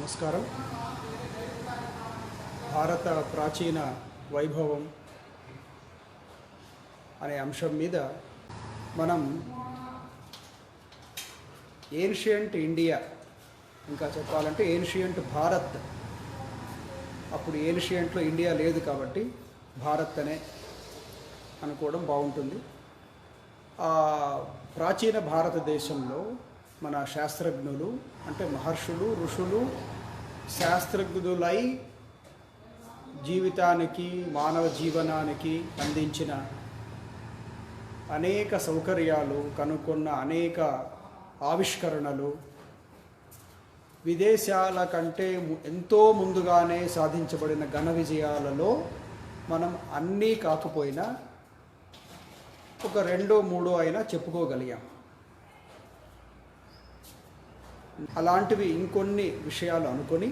నమస్కారం. భారత ప్రాచీన వైభవం అనే అంశం మీద మనం ఏన్షియంట్ ఇండియా, ఇంకా చెప్పాలంటే ఏన్షియంట్ భారత్, అప్పుడు ఏన్షియంట్లో ఇండియా లేదు కాబట్టి భారత్ అనే అనుకోవడం బాగుంటుంది. ఆ ప్రాచీన భారతదేశంలో మన శాస్త్రజ్ఞులు అంటే మహర్షులు, ఋషులు శాస్త్రజ్ఞులై జీవితానికి, మానవ జీవనానికి అందించిన అనేక సౌకర్యాలు, కనుక్కున్న అనేక ఆవిష్కరణలు విదేశాల కంటే ఎంతో ముందుగానే సాధించబడిన ఘన విజయాలలో మనం అన్నీ కాకపోయినా ఒక రెండో మూడో అయినా చెప్పుకోగలిగాం. అలాంటివి ఇంకొన్ని విషయాలు అనుకొని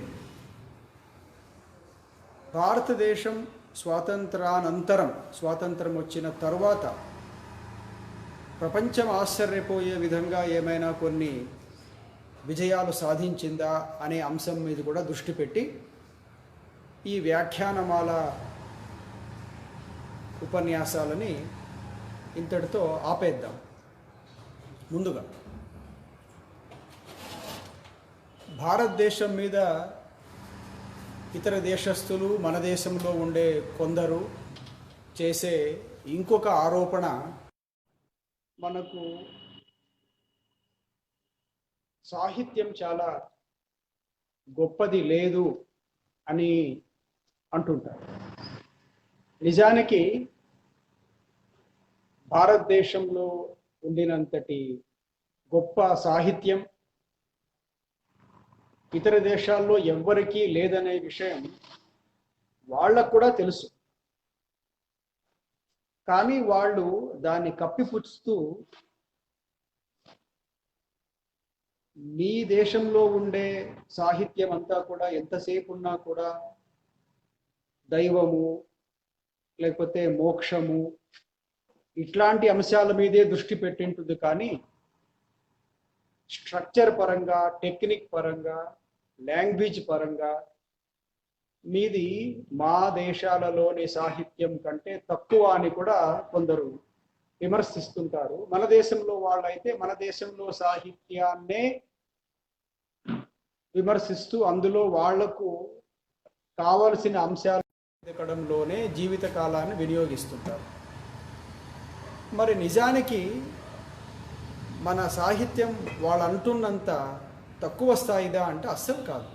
భారతదేశం స్వాతంత్రం వచ్చిన తర్వాత ప్రపంచం ఆశ్చర్యపోయే విధంగా ఏమైనా కొన్ని విజయాలు సాధించిందా అనే అంశం మీద కూడా దృష్టి పెట్టి ఈ వ్యాఖ్యానమాల ఉపన్యాసాలని ఇంతటితో ఆపేద్దాం. ముందుగా భారతదేశం మీద ఇతర దేశస్థులు, మన దేశంలో ఉండే కొందరు చేసే ఇంకొక ఆరోపణ, మనకు సాహిత్యం చాలా గొప్పది లేదు అని అంటుంటారు. నిజానికి భారతదేశంలో ఉండినంతటి గొప్ప సాహిత్యం ఇతర దేశాల్లో ఎవ్వరికీ లేదనే విషయం వాళ్ళకు కూడా తెలుసు. కానీ వాళ్ళు దాన్ని కప్పిపుచ్చుతూ మీ దేశంలో ఉండే సాహిత్యం అంతా కూడా ఎంతసేపు ఉన్నా కూడా దైవము లేకపోతే మోక్షము ఇట్లాంటి అంశాల మీదే దృష్టి పెట్టింటుంది. కానీ స్ట్రక్చర్ పరంగా, టెక్నిక్ పరంగా, లాంగ్వేజ్ పరంగా మీది మా దేశాలలోని సాహిత్యం కంటే తక్కువ అని కూడా కొందరు విమర్శిస్తుంటారు. మన దేశంలో వాళ్ళైతే మన దేశంలో సాహిత్యాన్నే విమర్శిస్తూ అందులో వాళ్లకు కావలసిన అంశాలు వెతకడంలోనే జీవిత కాలాన్ని వినియోగిస్తుంటారు. మరి నిజానికి మన సాహిత్యం వాళ్ళు అంటున్నంత తక్కువ స్థాయిదా అంటే అస్సలు కాదు.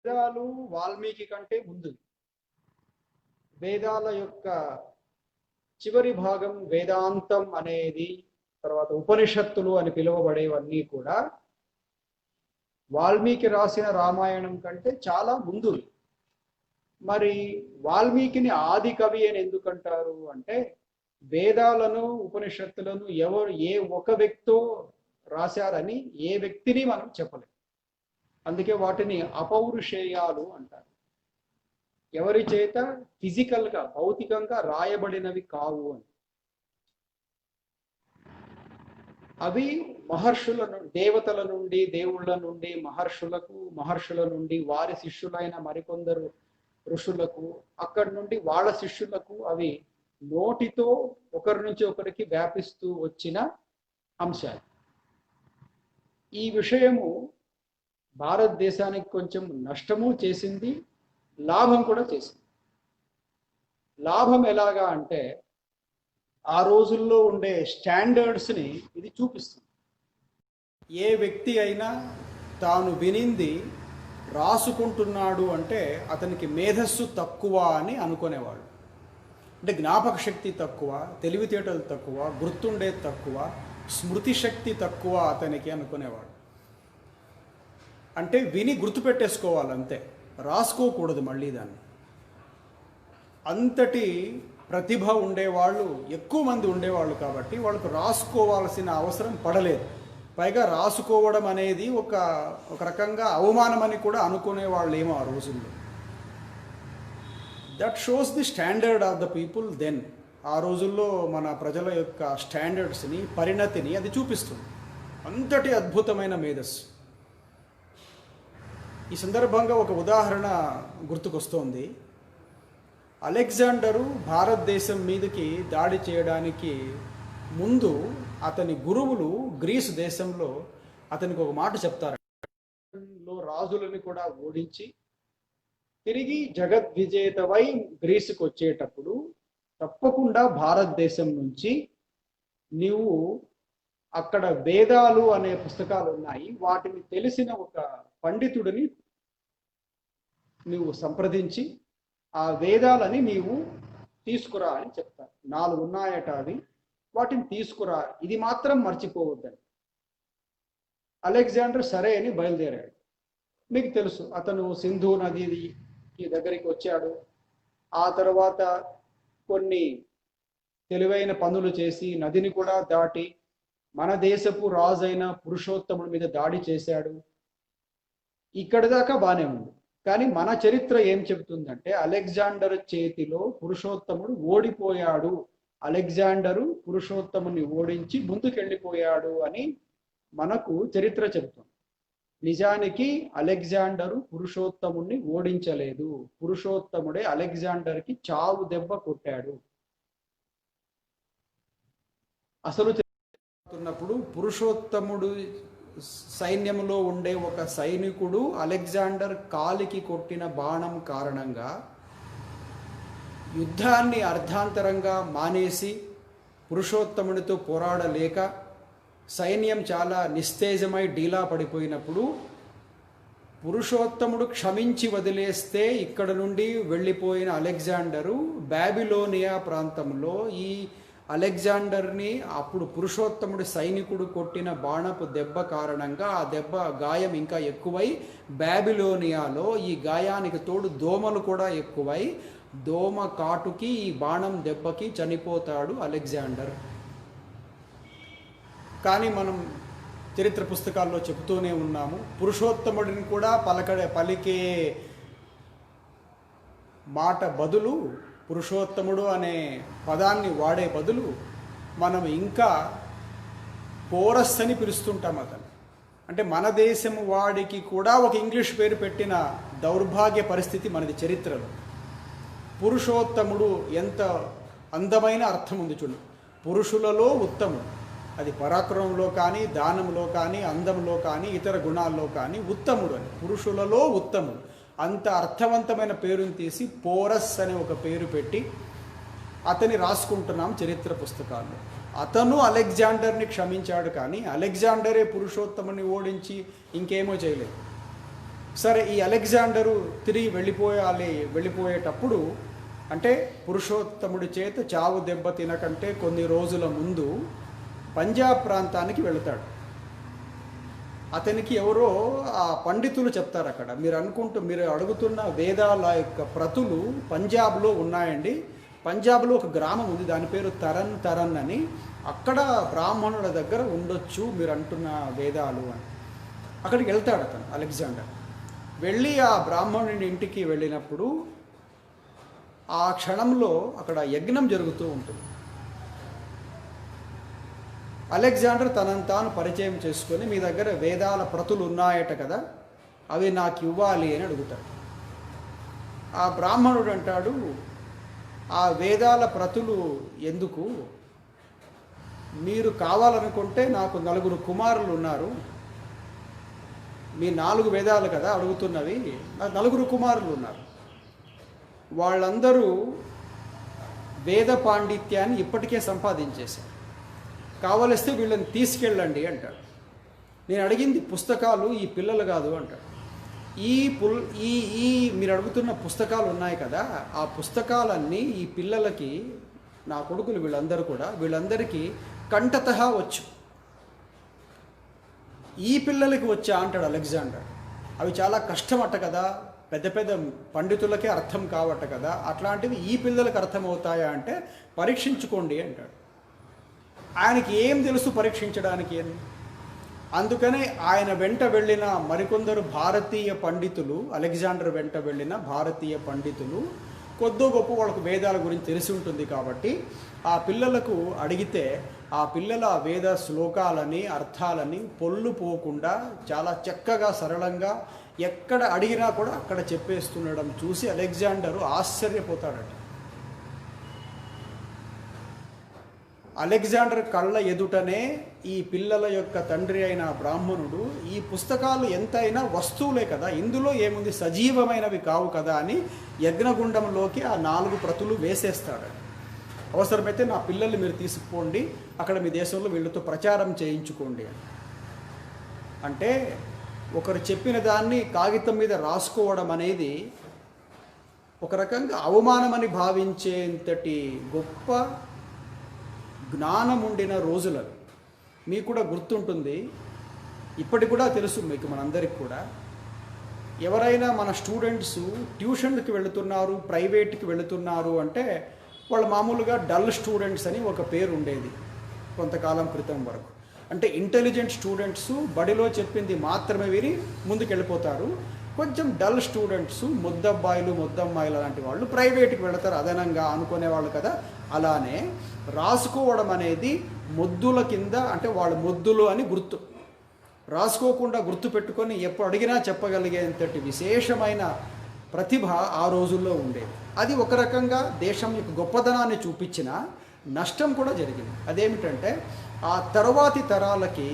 వేదాలు వాల్మీకి కంటే ముందు, వేదాల యొక్క చివరి భాగం వేదాంతం అనేది, తర్వాత ఉపనిషత్తులు అని పిలువబడేవన్నీ కూడా వాల్మీకి రాసిన రామాయణం కంటే చాలా ముందు. మరి వాల్మీకిని ఆది కవి అని ఎందుకంటారు అంటే, వేదాలను, ఉపనిషత్తులను ఏ ఒక వ్యక్తో రాశారని ఏ వ్యక్తిని మనం చెప్పలేం. అందుకే వాటిని అపౌరుషేయాలు అంటారు. ఎవరి చేత ఫిజికల్గా, భౌతికంగా రాయబడినవి కావు అని. అవి మహర్షుల నుండి, దేవతల నుండి, దేవుళ్ళ నుండి మహర్షుల నుండి వారి శిష్యులైన మరికొందరు ఋషులకు, అక్కడి నుండి వాళ్ళ శిష్యులకు అవి నోటితో ఒకరి నుంచి ఒకరికి వ్యాపిస్తూ వచ్చిన అంశాలు. ఈ విషయము భారతదేశానికి కొంచెం నష్టము చేసింది, లాభం కూడా చేసింది. లాభం ఎలాగా అంటే, ఆ రోజుల్లో ఉండే స్టాండర్డ్స్ని ఇది చూపిస్తుంది. ఏ వ్యక్తి అయినా తాను వినింది రాసుకుంటున్నాడు అంటే అతనికి మేధస్సు తక్కువ అని అనుకునేవాడు. అంటే జ్ఞాపక శక్తి తక్కువ, తెలివితేటలు తక్కువ, గుర్తుండేది తక్కువ, స్మృతి శక్తి తక్కువ అతనికి అనుకునేవాడు. అంటే విని గుర్తుపెట్టేసుకోవాలి అంతే, రాసుకోకూడదు మళ్ళీ దాన్ని. అంతటి ప్రతిభ ఉండేవాళ్ళు ఎక్కువ మంది ఉండేవాళ్ళు కాబట్టి వాళ్ళకు రాసుకోవాల్సిన అవసరం పడలేదు. పైగా రాసుకోవడం అనేది ఒక రకంగా అవమానమని కూడా అనుకునేవాళ్ళు ఏమో ఆ రోజుల్లో. That shows the standard of the people then. ఆ రోజుల్లో మన ప్రజల యొక్క స్టాండర్డ్స్ని, పరిణతిని అది చూపిస్తుంది. అంతటి అద్భుతమైన మేధస్సు. ఈ సందర్భంగా ఒక ఉదాహరణ గుర్తుకొస్తోంది. అలెగ్జాండరు భారతదేశం మీదకి దాడి చేయడానికి ముందు అతని గురువులు గ్రీసు దేశంలో అతనికి ఒక మాట చెప్తారు. రాజులని కూడా ఓడించి తిరిగి జగద్విజేతవై గ్రీసుకు వచ్చేటప్పుడు తప్పకుండా భారతదేశం నుంచి నీవు అక్కడ వేదాలు అనే పుస్తకాలు ఉన్నాయి, వాటిని తెలిసిన ఒక పండితుడిని నువ్వు సంప్రదించి ఆ వేదాలని నీవు తీసుకురా అని చెప్తారు. 4 ఉన్నాయట, అవి వాటిని తీసుకురా, ఇది మాత్రం మర్చిపోవద్దని. అలెగ్జాండర్ సరే అని బయలుదేరాడు. మీకు తెలుసు, అతను సింధు నదికి దగ్గరికి వచ్చాడు. ఆ తర్వాత కొన్ని తెలివైన పనులు చేసి నదిని కూడా దాటి మన దేశపు రాజైన పురుషోత్తముడి మీద దాడి చేశాడు. ఇక్కడి దాకా బాగానే ఉంది. కానీ మన చరిత్ర ఏం చెబుతుందంటే అలెగ్జాండర్ చేతిలో పురుషోత్తముడు ఓడిపోయాడు, అలెగ్జాండరు పురుషోత్తముని ఓడించి ముందుకెళ్ళిపోయాడు అని మనకు చరిత్ర చెబుతుంది. నిజానికి అలెగ్జాండరు పురుషోత్తముణ్ణి ఓడించలేదు, పురుషోత్తముడే అలెగ్జాండర్కి చావు దెబ్బ కొట్టాడు. అసలు చెప్తున్నప్పుడు పురుషోత్తముడు సైన్యంలో ఉండే ఒక సైనికుడు అలెగ్జాండర్ కాలికి కొట్టిన బాణం కారణంగా యుద్ధాన్ని అర్ధాంతరంగా మానేసి పురుషోత్తముడితో పోరాడలేక సైన్యం చాలా నిస్తేజమై డీలా పడిపోయినప్పుడు పురుషోత్తముడు క్షమించి వదిలేస్తే ఇక్కడ నుండి వెళ్ళిపోయిన అలెగ్జాండరు బాబిలోనియా ప్రాంతంలో ఈ అలెగ్జాండర్ని అప్పుడు పురుషోత్తముడి సైనికుడు కొట్టిన బాణపు దెబ్బ కారణంగా ఆ దెబ్బ గాయం ఇంకా ఎక్కువై బాబిలోనియాలో ఈ గాయానికి తోడు దోమలు కూడా ఎక్కువై దోమ కాటుకి ఈ బాణం దెబ్బకి చనిపోతాడు అలెగ్జాండర్. కానీ మనం చరిత్ర పుస్తకాల్లో చెబుతూనే ఉన్నాము, పురుషోత్తముడిని కూడా పలికే మాట బదులు, పురుషోత్తముడు అనే పదాన్ని వాడే బదులు మనం ఇంకా పోరస్ అని పిలుస్తుంటాం అతను. అంటే మన దేశం వాడికి కూడా ఒక ఇంగ్లీష్ పేరు పెట్టిన దౌర్భాగ్య పరిస్థితి మనది చరిత్రలో. పురుషోత్తముడు ఎంత అందమైన అర్థం ఉంది చూడు. పురుషులలో ఉత్తముడు, అది పరాక్రమంలో కానీ, దానంలో కానీ, అందంలో కానీ, ఇతర గుణాల్లో కానీ ఉత్తముడు అని. పురుషులలో ఉత్తముడు అంత అర్థవంతమైన పేరుని తీసి పోరస్ అనే ఒక పేరు పెట్టి అతని రాసుకుంటున్నాం చరిత్ర పుస్తకాల్లో. అతను అలెగ్జాండర్ని క్షమించాడు, కానీ అలెగ్జాండరే పురుషోత్తముని ఓడించి ఇంకేమో చేయలేదు. సరే, ఈ అలెగ్జాండరు తిరిగి వెళ్ళిపోయేటప్పుడు అంటే పురుషోత్తముడి చేత చావు దెబ్బ తినకంటే కొన్ని రోజుల ముందు పంజాబ్ ప్రాంతానికి వెళతాడు. అతనికి ఎవరో ఆ పండితులు చెప్తారు, అక్కడ మీరు అడుగుతున్న వేదాల యొక్క ప్రతులు పంజాబ్లో ఉన్నాయండి. పంజాబ్లో ఒక గ్రామం ఉంది, దాని పేరు తరన్ అని. అక్కడ బ్రాహ్మణుల దగ్గర ఉండొచ్చు మీరు అంటున్న వేదాలు అని. అక్కడికి వెళ్తాడు అతను అలెగ్జాండర్. వెళ్ళి ఆ బ్రాహ్మణుని ఇంటికి వెళ్ళినప్పుడు ఆ క్షణంలో అక్కడ యజ్ఞం జరుగుతూ ఉంటుంది. అలెగ్జాండర్ తనను తాను పరిచయం చేసుకొని, మీ దగ్గర వేదాల ప్రతులు ఉన్నాయట కదా, అవి నాకు ఇవ్వాలి అని అడుగుతాడు. ఆ బ్రాహ్మణుడు అంటాడు, ఆ వేదాల ప్రతులు ఎందుకు, మీరు కావాలనుకుంటే నాకు 4 కుమారులు ఉన్నారు, మీ 4 వేదాలు కదా అడుగుతున్నవి, నాకు 4 కుమారులు ఉన్నారు, వాళ్ళందరూ వేద పాండిత్యాన్ని ఇప్పటికే సంపాదించేశారు, కావలిస్తే వీళ్ళని తీసుకెళ్ళండి అంటాడు. నేను అడిగింది పుస్తకాలు, ఈ పిల్లలు కాదు అంటాడు. ఈ మీరు అడుగుతున్న పుస్తకాలు ఉన్నాయి కదా, ఆ పుస్తకాలన్నీ ఈ పిల్లలకి, నా కొడుకులు వీళ్ళందరికీ కంఠతః వచ్చు, ఈ పిల్లలకి వచ్చా అంటాడు అలెగ్జాండర్. అవి చాలా కష్టమట కదా, పెద్ద పెద్ద పండితులకే అర్థం కావట కదా, అట్లాంటివి ఈ పిల్లలకు అర్థమవుతాయా అంటే పరీక్షించుకోండి అంటాడు. ఆయనకి ఏం తెలుసు పరీక్షించడానికి అని. అందుకనే ఆయన వెంట వెళ్ళిన మరికొందరు భారతీయ పండితులు, అలెగ్జాండర్ వెంట వెళ్ళిన భారతీయ పండితులు కొద్దో గొప్ప వాళ్ళకు వేదాల గురించి తెలిసి ఉంటుంది కాబట్టి ఆ పిల్లలకు అడిగితే ఆ పిల్లల వేద శ్లోకాలని అర్థాలని పొల్లు పోకుండా చాలా చక్కగా సరళంగా ఎక్కడ అడిగినా కూడా అక్కడ చెప్పేస్తుండడం చూసి అలెగ్జాండరు ఆశ్చర్యపోతాడట. అలెగ్జాండర్ కళ్ళ ఎదుటనే ఈ పిల్లల యొక్క తండ్రి అయిన బ్రాహ్మణుడు ఈ పుస్తకాలు ఎంతైనా వస్తువులే కదా, ఇందులో ఏముంది, సజీవమైనవి కావు కదా అని యజ్ఞగుండంలోకి ఆ 4 ప్రతులు వేసేస్తాడు. అవసరమైతే నా పిల్లల్ని మీరు తీసుకుపోండి, అక్కడ మీ దేశంలో వీళ్ళతో ప్రచారం చేయించుకోండి అని. అంటే ఒకరు చెప్పిన దాన్ని కాగితం మీద రాసుకోవడం అనేది ఒక రకంగా అవమానమని భావించేంతటి గొప్ప జ్ఞానం ఉండిన రోజులవి. మీకు కూడా గుర్తుంటుంది, ఇప్పటికి కూడా తెలుసు మీకు మనందరికి కూడా, ఎవరైనా మన స్టూడెంట్స్ ట్యూషన్కి వెళుతున్నారు, ప్రైవేట్కి వెళుతున్నారు అంటే వాళ్ళు మామూలుగా డల్ స్టూడెంట్స్ అని ఒక పేరు ఉండేది కొంతకాలం క్రితం వరకు. అంటే ఇంటెలిజెంట్ స్టూడెంట్స్ బడిలో చెప్పింది మాత్రమే విని ముందుకు వెళ్ళిపోతారు. కొంచెం డల్ స్టూడెంట్స్, ముద్దబ్బాయిలు ముద్దమ్మాయిలు లాంటి వాళ్ళు ప్రైవేట్కి వెళతారు అదనంగా అనుకునేవాళ్ళు కదా. అలానే రాసుకోవడం అనేది మొద్దుల కింద, అంటే వాళ్ళు మొద్దులు అని గుర్తు, రాసుకోకుండా గుర్తు పెట్టుకొని ఎప్పుడు అడిగినా చెప్పగలిగేంతటి విశేషమైన ప్రతిభ ఆ రోజుల్లో ఉండేది. అది ఒక రకంగా దేశం యొక్క గొప్పదనాన్ని చూపించిన నష్టం కూడా జరిగింది. అదేమిటంటే ఆ తర్వాతి తరాలకి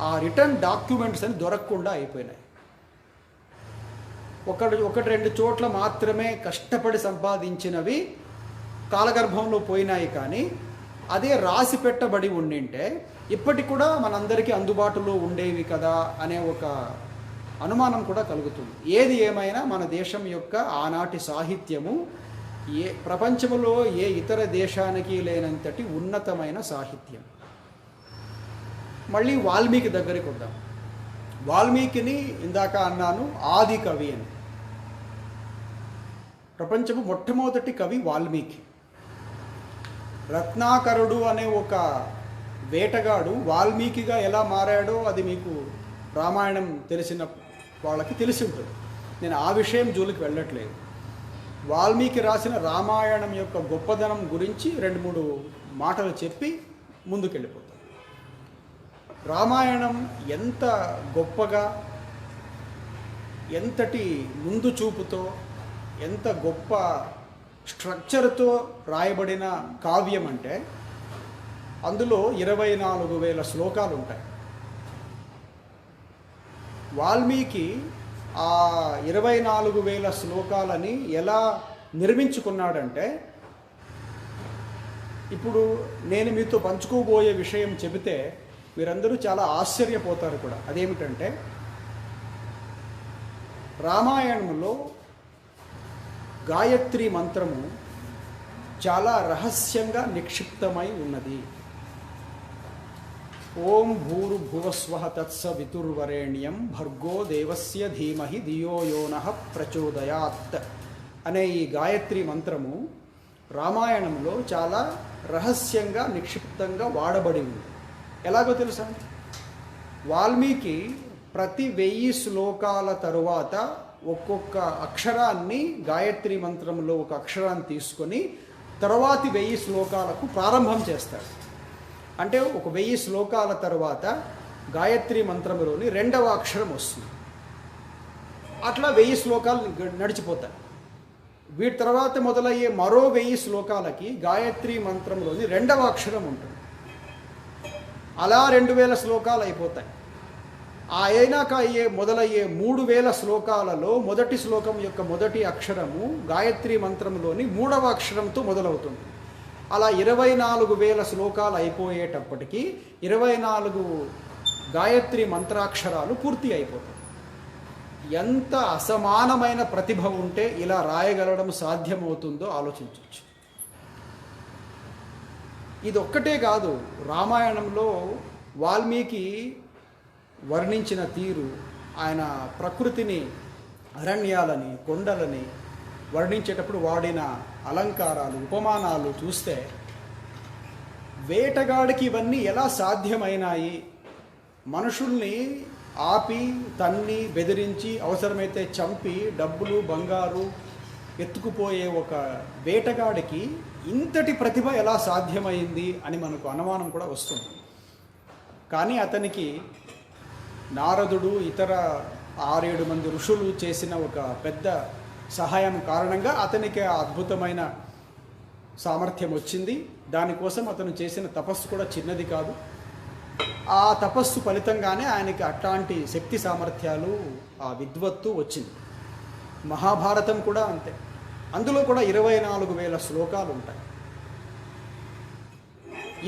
ఆ రిటర్న్ డాక్యుమెంట్స్ అని దొరకకుండా అయిపోయినాయి. ఒకటి రెండు చోట్ల మాత్రమే కష్టపడి సంపాదించినవి కాలగర్భంలో పోయినాయి. కానీ అదే రాసి పెట్టబడి ఉండింటే ఇప్పటికి కూడా మనందరికీ అందుబాటులో ఉండేవి కదా అనే ఒక అనుమానం కూడా కలుగుతుంది. ఏది ఏమైనా మన దేశం యొక్క ఆనాటి సాహిత్యము ప్రపంచంలో ఏ ఇతర దేశానికి లేనంతటి ఉన్నతమైన సాహిత్యం. మళ్ళీ వాల్మీకి దగ్గరికి వద్దాం. వాల్మీకిని ఇందాక అన్నాను ఆది కవి అని. ప్రపంచపు మొట్టమొదటి కవి వాల్మీకి. రత్నాకరుడు అనే ఒక వేటగాడు వాల్మీకిగా ఎలా మారాడో అది మీకు రామాయణం తెలిసిన వాళ్ళకి తెలిసి ఉంటుంది. నేను ఆ విషయం జోలికి వెళ్ళట్లేదు. వాల్మీకి రాసిన రామాయణం యొక్క గొప్పదనం గురించి 2-3 మాటలు చెప్పి ముందుకెళ్ళిపోతాను. రామాయణం ఎంత గొప్పగా, ఎంతటి ముందు చూపుతో, ఎంత గొప్ప స్ట్రక్చర్తో రాయబడిన కావ్యం అంటే అందులో 24,000 శ్లోకాలు ఉంటాయి. వాల్మీకి ఆ 24,000 శ్లోకాలని ఎలా నిర్మించుకున్నాడంటే, ఇప్పుడు నేను మీతో పంచుకోబోయే విషయం చెబితే మీరందరూ చాలా ఆశ్చర్యపోతారు కూడా. అదేమిటంటే రామాయణంలో గాయత్రి మంత్రము చాలా రహస్యంగా నిక్షిప్తమై ఉన్నది. ఓం భూర్భువస్వః తత్సవితుర్వరేణ్యం భర్గో దేవస్య ధీమహి ధియో యో నః ప్రచోదయాత్ అనే ఈ గాయత్రి మంత్రము రామాయణంలో చాలా రహస్యంగా నిక్షిప్తంగా వాడబడి ఉంది. ఎలాగో తెలుసా? వాల్మీకి ప్రతి 1000 శ్లోకాల తరువాత ఒక్కొక్క అక్షరాన్ని, గాయత్రి మంత్రంలో ఒక అక్షరాన్ని తీసుకొని తర్వాతి 1000 శ్లోకాలకు ప్రారంభం చేస్తాడు. అంటే ఒక 1000 శ్లోకాల తర్వాత గాయత్రి మంత్రంలోని 2వ అక్షరం వస్తుంది. అట్లా 1000 శ్లోకాలు నడిచిపోతాయి. వీటి తర్వాత మొదలయ్యే మరో 1000 శ్లోకాలకి గాయత్రి మంత్రంలోని 2వ అక్షరం ఉంటుంది. అలా 2000 శ్లోకాలు అయిపోతాయి. అయినాక మొదలయ్యే 3000 శ్లోకాలలో మొదటి శ్లోకం యొక్క మొదటి అక్షరము గాయత్రి మంత్రంలోని 3వ అక్షరంతో మొదలవుతుంది. అలా 24,000 శ్లోకాలు అయిపోయేటప్పటికీ 24 గాయత్రి మంత్రాక్షరాలు పూర్తి అయిపోతాయి. ఎంత అసమానమైన ప్రతిభ ఉంటే ఇలా రాయగలడం సాధ్యమవుతుందో ఆలోచించవచ్చు. ఇది ఒక్కటే కాదు, రామాయణంలో వాల్మీకి వర్ణించిన తీరు, ఆయన ప్రకృతిని, అరణ్యాలని, కొండలని వర్ణించేటప్పుడు వాడిన అలంకారాలు, ఉపమానాలు చూస్తే వేటగాడికి ఇవన్నీ ఎలా సాధ్యమైనాయి? మనుషుల్ని ఆపి, తన్ని, బెదిరించి, అవసరమైతే చంపి డబ్బులు, బంగారు ఎత్తుకుపోయే ఒక వేటగాడికి ఇంతటి ప్రతిభ ఎలా సాధ్యమైంది అని మనకు అనుమానం కూడా వస్తుంది. కానీ అతనికి నారదుడు, ఇతర 6-7 మంది ఋషులు చేసిన ఒక పెద్ద సహాయం కారణంగా అతనికి ఆ అద్భుతమైన సామర్థ్యం వచ్చింది. దానికోసం అతను చేసిన తపస్సు కూడా చిన్నది కాదు. ఆ తపస్సు ఫలితంగానే ఆయనకి అట్లాంటి శక్తి సామర్థ్యాలు, ఆ విద్వత్తు వచ్చింది. మహాభారతం కూడా అంతే. అందులో కూడా 24,000 శ్లోకాలు ఉంటాయి.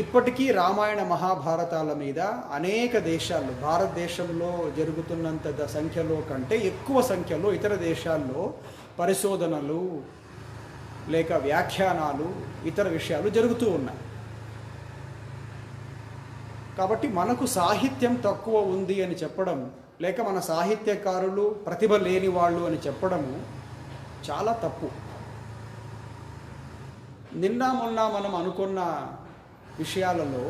ఇప్పటికీ రామాయణ మహాభారతాల మీద అనేక దేశాల్లో, భారతదేశంలో జరుగుతున్నంత సంఖ్యలో కంటే ఎక్కువ సంఖ్యలో ఇతర దేశాల్లో పరిశోధనలు లేక వ్యాఖ్యానాలు, ఇతర విషయాలు జరుగుతూ ఉన్నాయి. కాబట్టి మనకు సాహిత్యం తక్కువ ఉంది అని చెప్పడం, లేక మన సాహిత్యకారులు ప్రతిభ లేని వాళ్ళు అని చెప్పడము చాలా తప్పు. నిన్న మొన్న మనం అనుకున్న విషయాలలో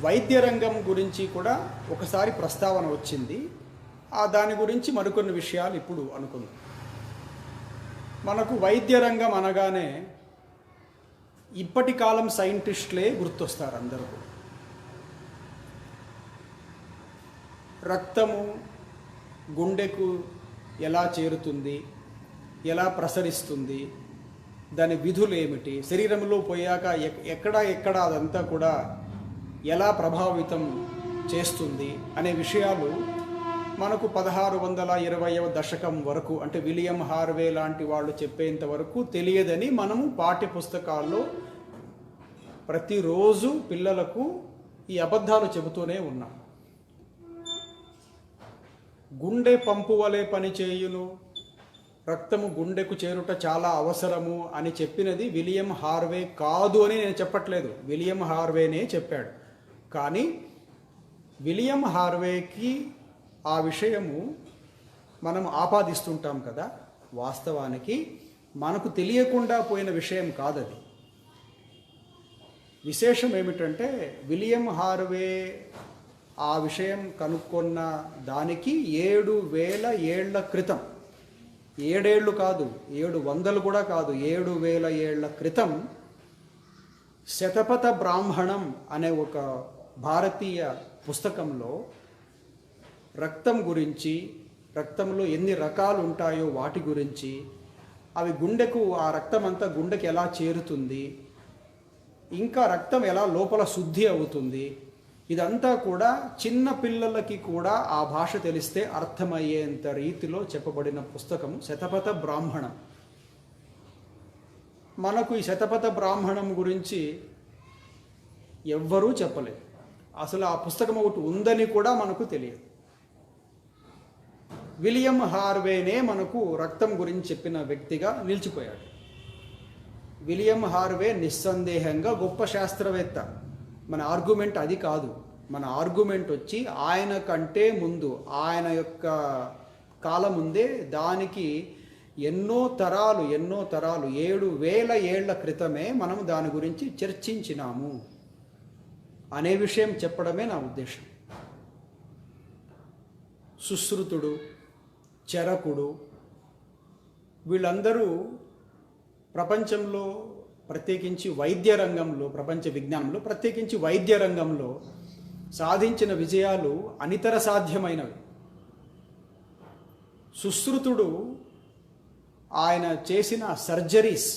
వైద్య రంగం గురించి కూడా ఒకసారి ప్రస్తావన వచ్చింది. దాని గురించి మరికొన్ని విషయాలు ఇప్పుడు అనుకుందాం. మనకు వైద్య రంగం అనగానే ఇప్పటి కాలం సైంటిస్టులే గుర్తొస్తారు అందరూ. రక్తము గుండెకు ఎలా చేరుతుంది, ఎలా ప్రసరిస్తుంది, దాని విధులు ఏమిటి, శరీరంలో పోయాక ఎక్కడ అదంతా కూడా ఎలా ప్రభావితం చేస్తుంది అనే విషయాలు మనకు 1620వ దశకం వరకు, అంటే విలియం హార్వే లాంటి వాళ్ళు చెప్పేంత వరకు తెలియదని మనము పాఠ్య పుస్తకాల్లో ప్రతిరోజు పిల్లలకు ఈ అబద్ధాలు చెబుతూనే ఉన్నాం. గుండె పంపు వలె పనిచేయును, రక్తము గుండెకు చేరుట చాలా అవసరము అని చెప్పినది విలియం హార్వే కాదు అని నేను చెప్పట్లేదు, విలియం హార్వేనే చెప్పాడు. కానీ విలియం హార్వేకి ఆ విషయము మనం ఆపాదిస్తుంటాం కదా. వాస్తవానికి మనకు తెలియకుండా పోయిన విషయం కాదది. విశేషం ఏమిటంటే విలియం హార్వే ఆ విషయం కనుక్కున్న దానికి 7,000 ఏళ్ల క్రితం, 7 ఏళ్ళు కాదు, 700 కూడా కాదు, 7,000 ఏళ్ల క్రితం శతపథ బ్రాహ్మణం అనే ఒక భారతీయ పుస్తకంలో రక్తం గురించి, రక్తంలో ఎన్ని రకాలు ఉంటాయో వాటి గురించి, అవి గుండెకు, ఆ రక్తం అంతా గుండెకి ఎలా చేరుతుంది, ఇంకా రక్తం ఎలా లోపల శుద్ధి అవుతుంది, ఇదంతా కూడా చిన్న పిల్లలకి కూడా ఆ భాష తెలిస్తే అర్థమయ్యేంత రీతిలో చెప్పబడిన పుస్తకం శతపథ బ్రాహ్మణం. మనకు ఈ శతపథ బ్రాహ్మణం గురించి ఎవ్వరూ చెప్పలేదు. అసలు ఆ పుస్తకం ఒకటి ఉందని కూడా మనకు తెలియదు. విలియం హార్వేనే మనకు రక్తం గురించి చెప్పిన వ్యక్తిగా నిలిచిపోయాడు. విలియం హార్వే నిస్సందేహంగా గొప్ప శాస్త్రవేత్త. మన ఆర్గ్యుమెంట్ అది కాదు. మన ఆర్గ్యుమెంట్ వచ్చి ఆయన కంటే ముందు, ఆయన యొక్క కాలం ముందే, దానికి ఎన్నో తరాలు 7,000 ఏళ్ల క్రితమే మనం దాని గురించి చర్చించినాము అనే విషయం చెప్పడమే నా ఉద్దేశం. సుశ్రుతుడు, చరకుడు, వీళ్ళందరూ ప్రపంచంలో, ప్రత్యేకించి వైద్య రంగంలో, ప్రపంచ విజ్ఞానంలో ప్రత్యేకించి వైద్య రంగంలో సాధించిన విజయాలు అనితర సాధ్యమైనవి. సుశ్రుతుడు ఆయన చేసిన సర్జరీస్,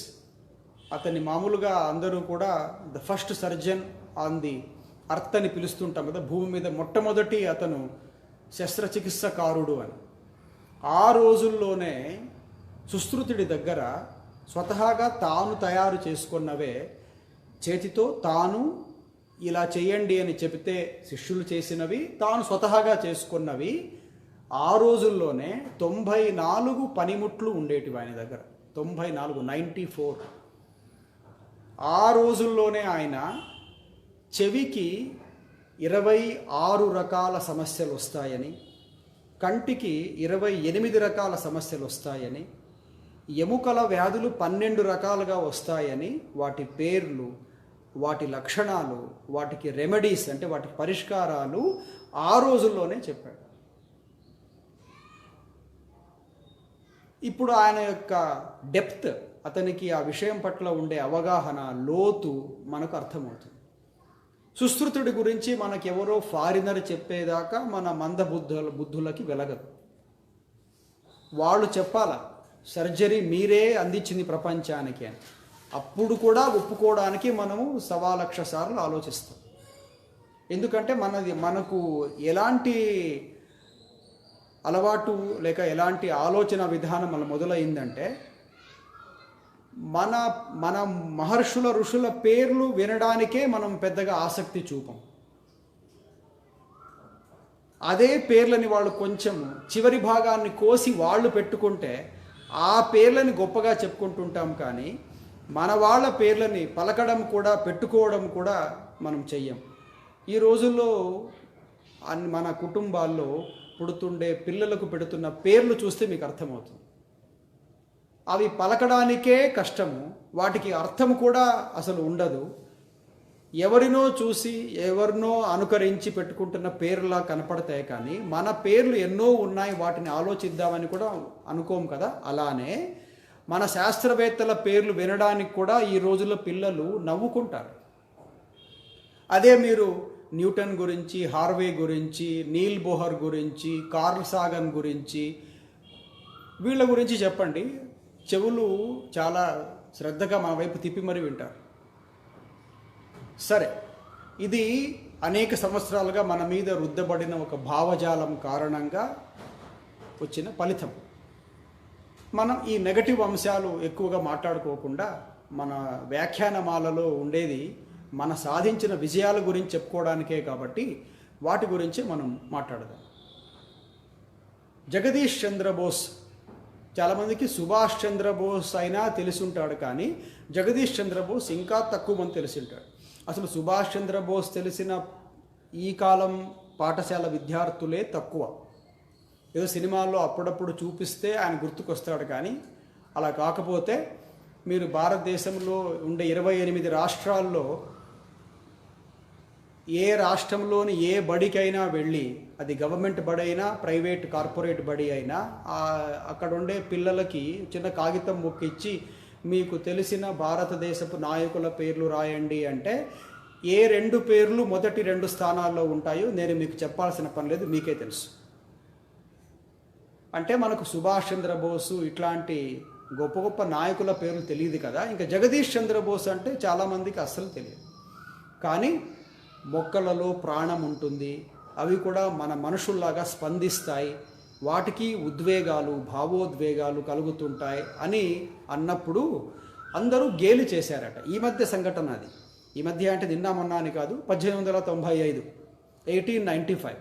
అతన్ని మామూలుగా అందరూ కూడా the first surgeon on the earth అని పిలుస్తుంటాం కదా, భూమి మీద మొట్టమొదటి అతను శస్త్రచికిత్సకారుడు అని. ఆ రోజుల్లోనే సుశ్రుతుడి దగ్గర స్వతహాగా తాను తయారు చేసుకున్నవే, చేతితో తాను ఇలా చేయండి అని చెబితే శిష్యులు చేసినవి, తాను స్వతహాగా చేసుకున్నవి, ఆ రోజుల్లోనే 94 పనిముట్లు ఉండేటివి ఆయన దగ్గర. 94 ఆ రోజుల్లోనే ఆయన చెవికి 26 రకాల సమస్యలు వస్తాయని, కంటికి 28 రకాల సమస్యలు వస్తాయని, ఎముకల వ్యాధులు 12 రకాలుగా వస్తాయని, వాటి పేర్లు, వాటి లక్షణాలు, వాటికి రెమెడీస్ అంటే వాటికి పరిష్కారాలు ఆ రోజుల్లోనే చెప్పాడు. ఇప్పుడు ఆయన యొక్క డెప్త్, అతనికి ఆ విషయం పట్ల ఉండే అవగాహన, లోతు మనకు అర్థమవుతుంది. సుశ్రుతుడి గురించి మనకెవరో ఫారినర్ చెప్పేదాకా మన బుద్ధులకి వెలగదు. వాళ్ళు చెప్పాలా సర్జరీ మీరే అందించింది ప్రపంచానికి అని. అప్పుడు కూడా ఒప్పుకోవడానికి మనము 1,00,000 సార్లు ఆలోచిస్తాం. ఎందుకంటే మనకు ఎలాంటి అలవాటు లేక ఎలాంటి ఆలోచన విధానం మన మొదలైందంటే, మన మహర్షుల ఋషుల పేర్లు వినడానికే మనం పెద్దగా ఆసక్తి చూపం. అదే పేర్లని వాళ్ళు కొంచెం చివరి భాగాన్ని కోసి వాళ్ళు పెట్టుకుంటే ఆ పేర్లని గొప్పగా చెప్పుకుంటుంటాం. కానీ మన వాళ్ళ పేర్లని పలకడం కూడా పెట్టుకోవడం కూడా మనం చెయ్యం. ఈ రోజుల్లో మన కుటుంబాల్లో పుడుతుండే పిల్లలకు పెడుతున్న పేర్లు చూస్తే మీకు అర్థమవుతుంది. అవి పలకడానికే కష్టము, వాటికి అర్థం కూడా అసలు ఉండదు. ఎవరినో చూసి ఎవరినో అనుకరించి పెట్టుకుంటున్న పేర్లా కనపడతాయి. కానీ మన పేర్లు ఎన్నో ఉన్నాయి, వాటిని ఆలోచిద్దామని కూడా అనుకోము కదా. అలానే మన శాస్త్రవేత్తల పేర్లు వినడానికి కూడా ఈ రోజుల్లో పిల్లలు నవ్వుకుంటారు. అదే మీరు న్యూటన్ గురించి, హార్వే గురించి, నీల్ బోహర్ గురించి, కార్ల్ సాగన్ గురించి, వీళ్ళ గురించి చెప్పండి, చెవులు చాలా శ్రద్ధగా మన వైపు తిప్పి మరీ వింటారు. సరే, ఇది అనేక సంవత్సరాలుగా మన మీద రుద్దబడిన ఒక భావజాలం కారణంగా వచ్చిన ఫలితం. మనం ఈ నెగటివ్ అంశాలు ఎక్కువగా మాట్లాడుకోకుండా మన వ్యాఖ్యానమాలలో ఉండేది మన సాధించిన విజయాల గురించి చెప్పుకోవడానికే కాబట్టి వాటి గురించి మనం మాట్లాడదాం. జగదీష్ చంద్రబోస్, చాలామందికి సుభాష్ చంద్రబోస్ అయినా తెలిసి ఉంటాడు, కానీ జగదీష్ చంద్రబోస్ ఇంకా తక్కువ మంది తెలిసి ఉంటాడు. అసలు సుభాష్ చంద్రబోస్ తెలిసిన ఈ కాలం పాఠశాల విద్యార్థులే తక్కువ. ఏదో సినిమాల్లో అప్పుడప్పుడు చూపిస్తే ఆయన గుర్తుకొస్తాడు, కానీ అలా కాకపోతే మీరు భారతదేశంలో ఉండే 28 రాష్ట్రాల్లో ఏ రాష్ట్రంలోని ఏ బడికైనా వెళ్ళి, అది గవర్నమెంట్ బడి అయినా ప్రైవేట్ కార్పొరేట్ బడి అయినా, అక్కడ ఉండే పిల్లలకి చిన్న కాగితం మొక్కిచ్చి మీకు తెలిసిన భారతదేశపు నాయకుల పేర్లు రాయండి అంటే ఏ 2 పేర్లు మొదటి 2 స్థానాల్లో ఉంటాయో నేను మీకు చెప్పాల్సిన పని లేదు, మీకే తెలుసు. అంటే మనకు సుభాష్ చంద్రబోసు ఇట్లాంటి గొప్ప గొప్ప నాయకుల పేర్లు తెలియదు కదా. ఇంకా జగదీష్ చంద్రబోస్ అంటే చాలామందికి అస్సలు తెలియదు. కానీ మొక్కలలో ప్రాణం ఉంటుంది, అవి కూడా మన మనుషుల్లాగా స్పందిస్తాయి, వాటికి ఉద్వేగాలు భావోద్వేగాలు కలుగుతుంటాయి అని అన్నప్పుడు అందరూ గేలి చేశారట. ఈ మధ్య సంఘటన అది, ఈ మధ్య అంటే నిన్న మొన్న అని కాదు, 1895 1895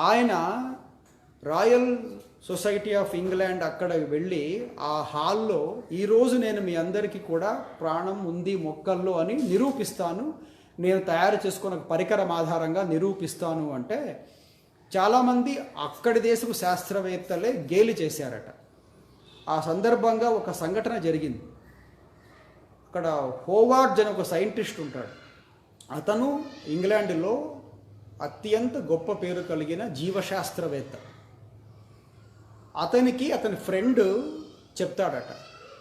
ఆయన రాయల్ సొసైటీ ఆఫ్ ఇంగ్లాండ్ అక్కడ వెళ్ళి ఆ హాల్లో ఈరోజు నేను మీ అందరికీ కూడా ప్రాణం ఉంది మొక్కల్లో అని నిరూపిస్తాను, నేను తయారు చేసుకున్న పరికరం ఆధారంగా నిరూపిస్తాను అంటే చాలామంది అక్కడి దేశపు శాస్త్రవేత్తలే గేలి చేశారట. ఆ సందర్భంగా ఒక సంఘటన జరిగింది. అక్కడ హోవార్డ్ అని ఒక సైంటిస్ట్ ఉంటాడు. అతను ఇంగ్లాండ్లో అత్యంత గొప్ప పేరు కలిగిన జీవశాస్త్రవేత్త. అతనికి అతని ఫ్రెండ్ చెప్తాడట,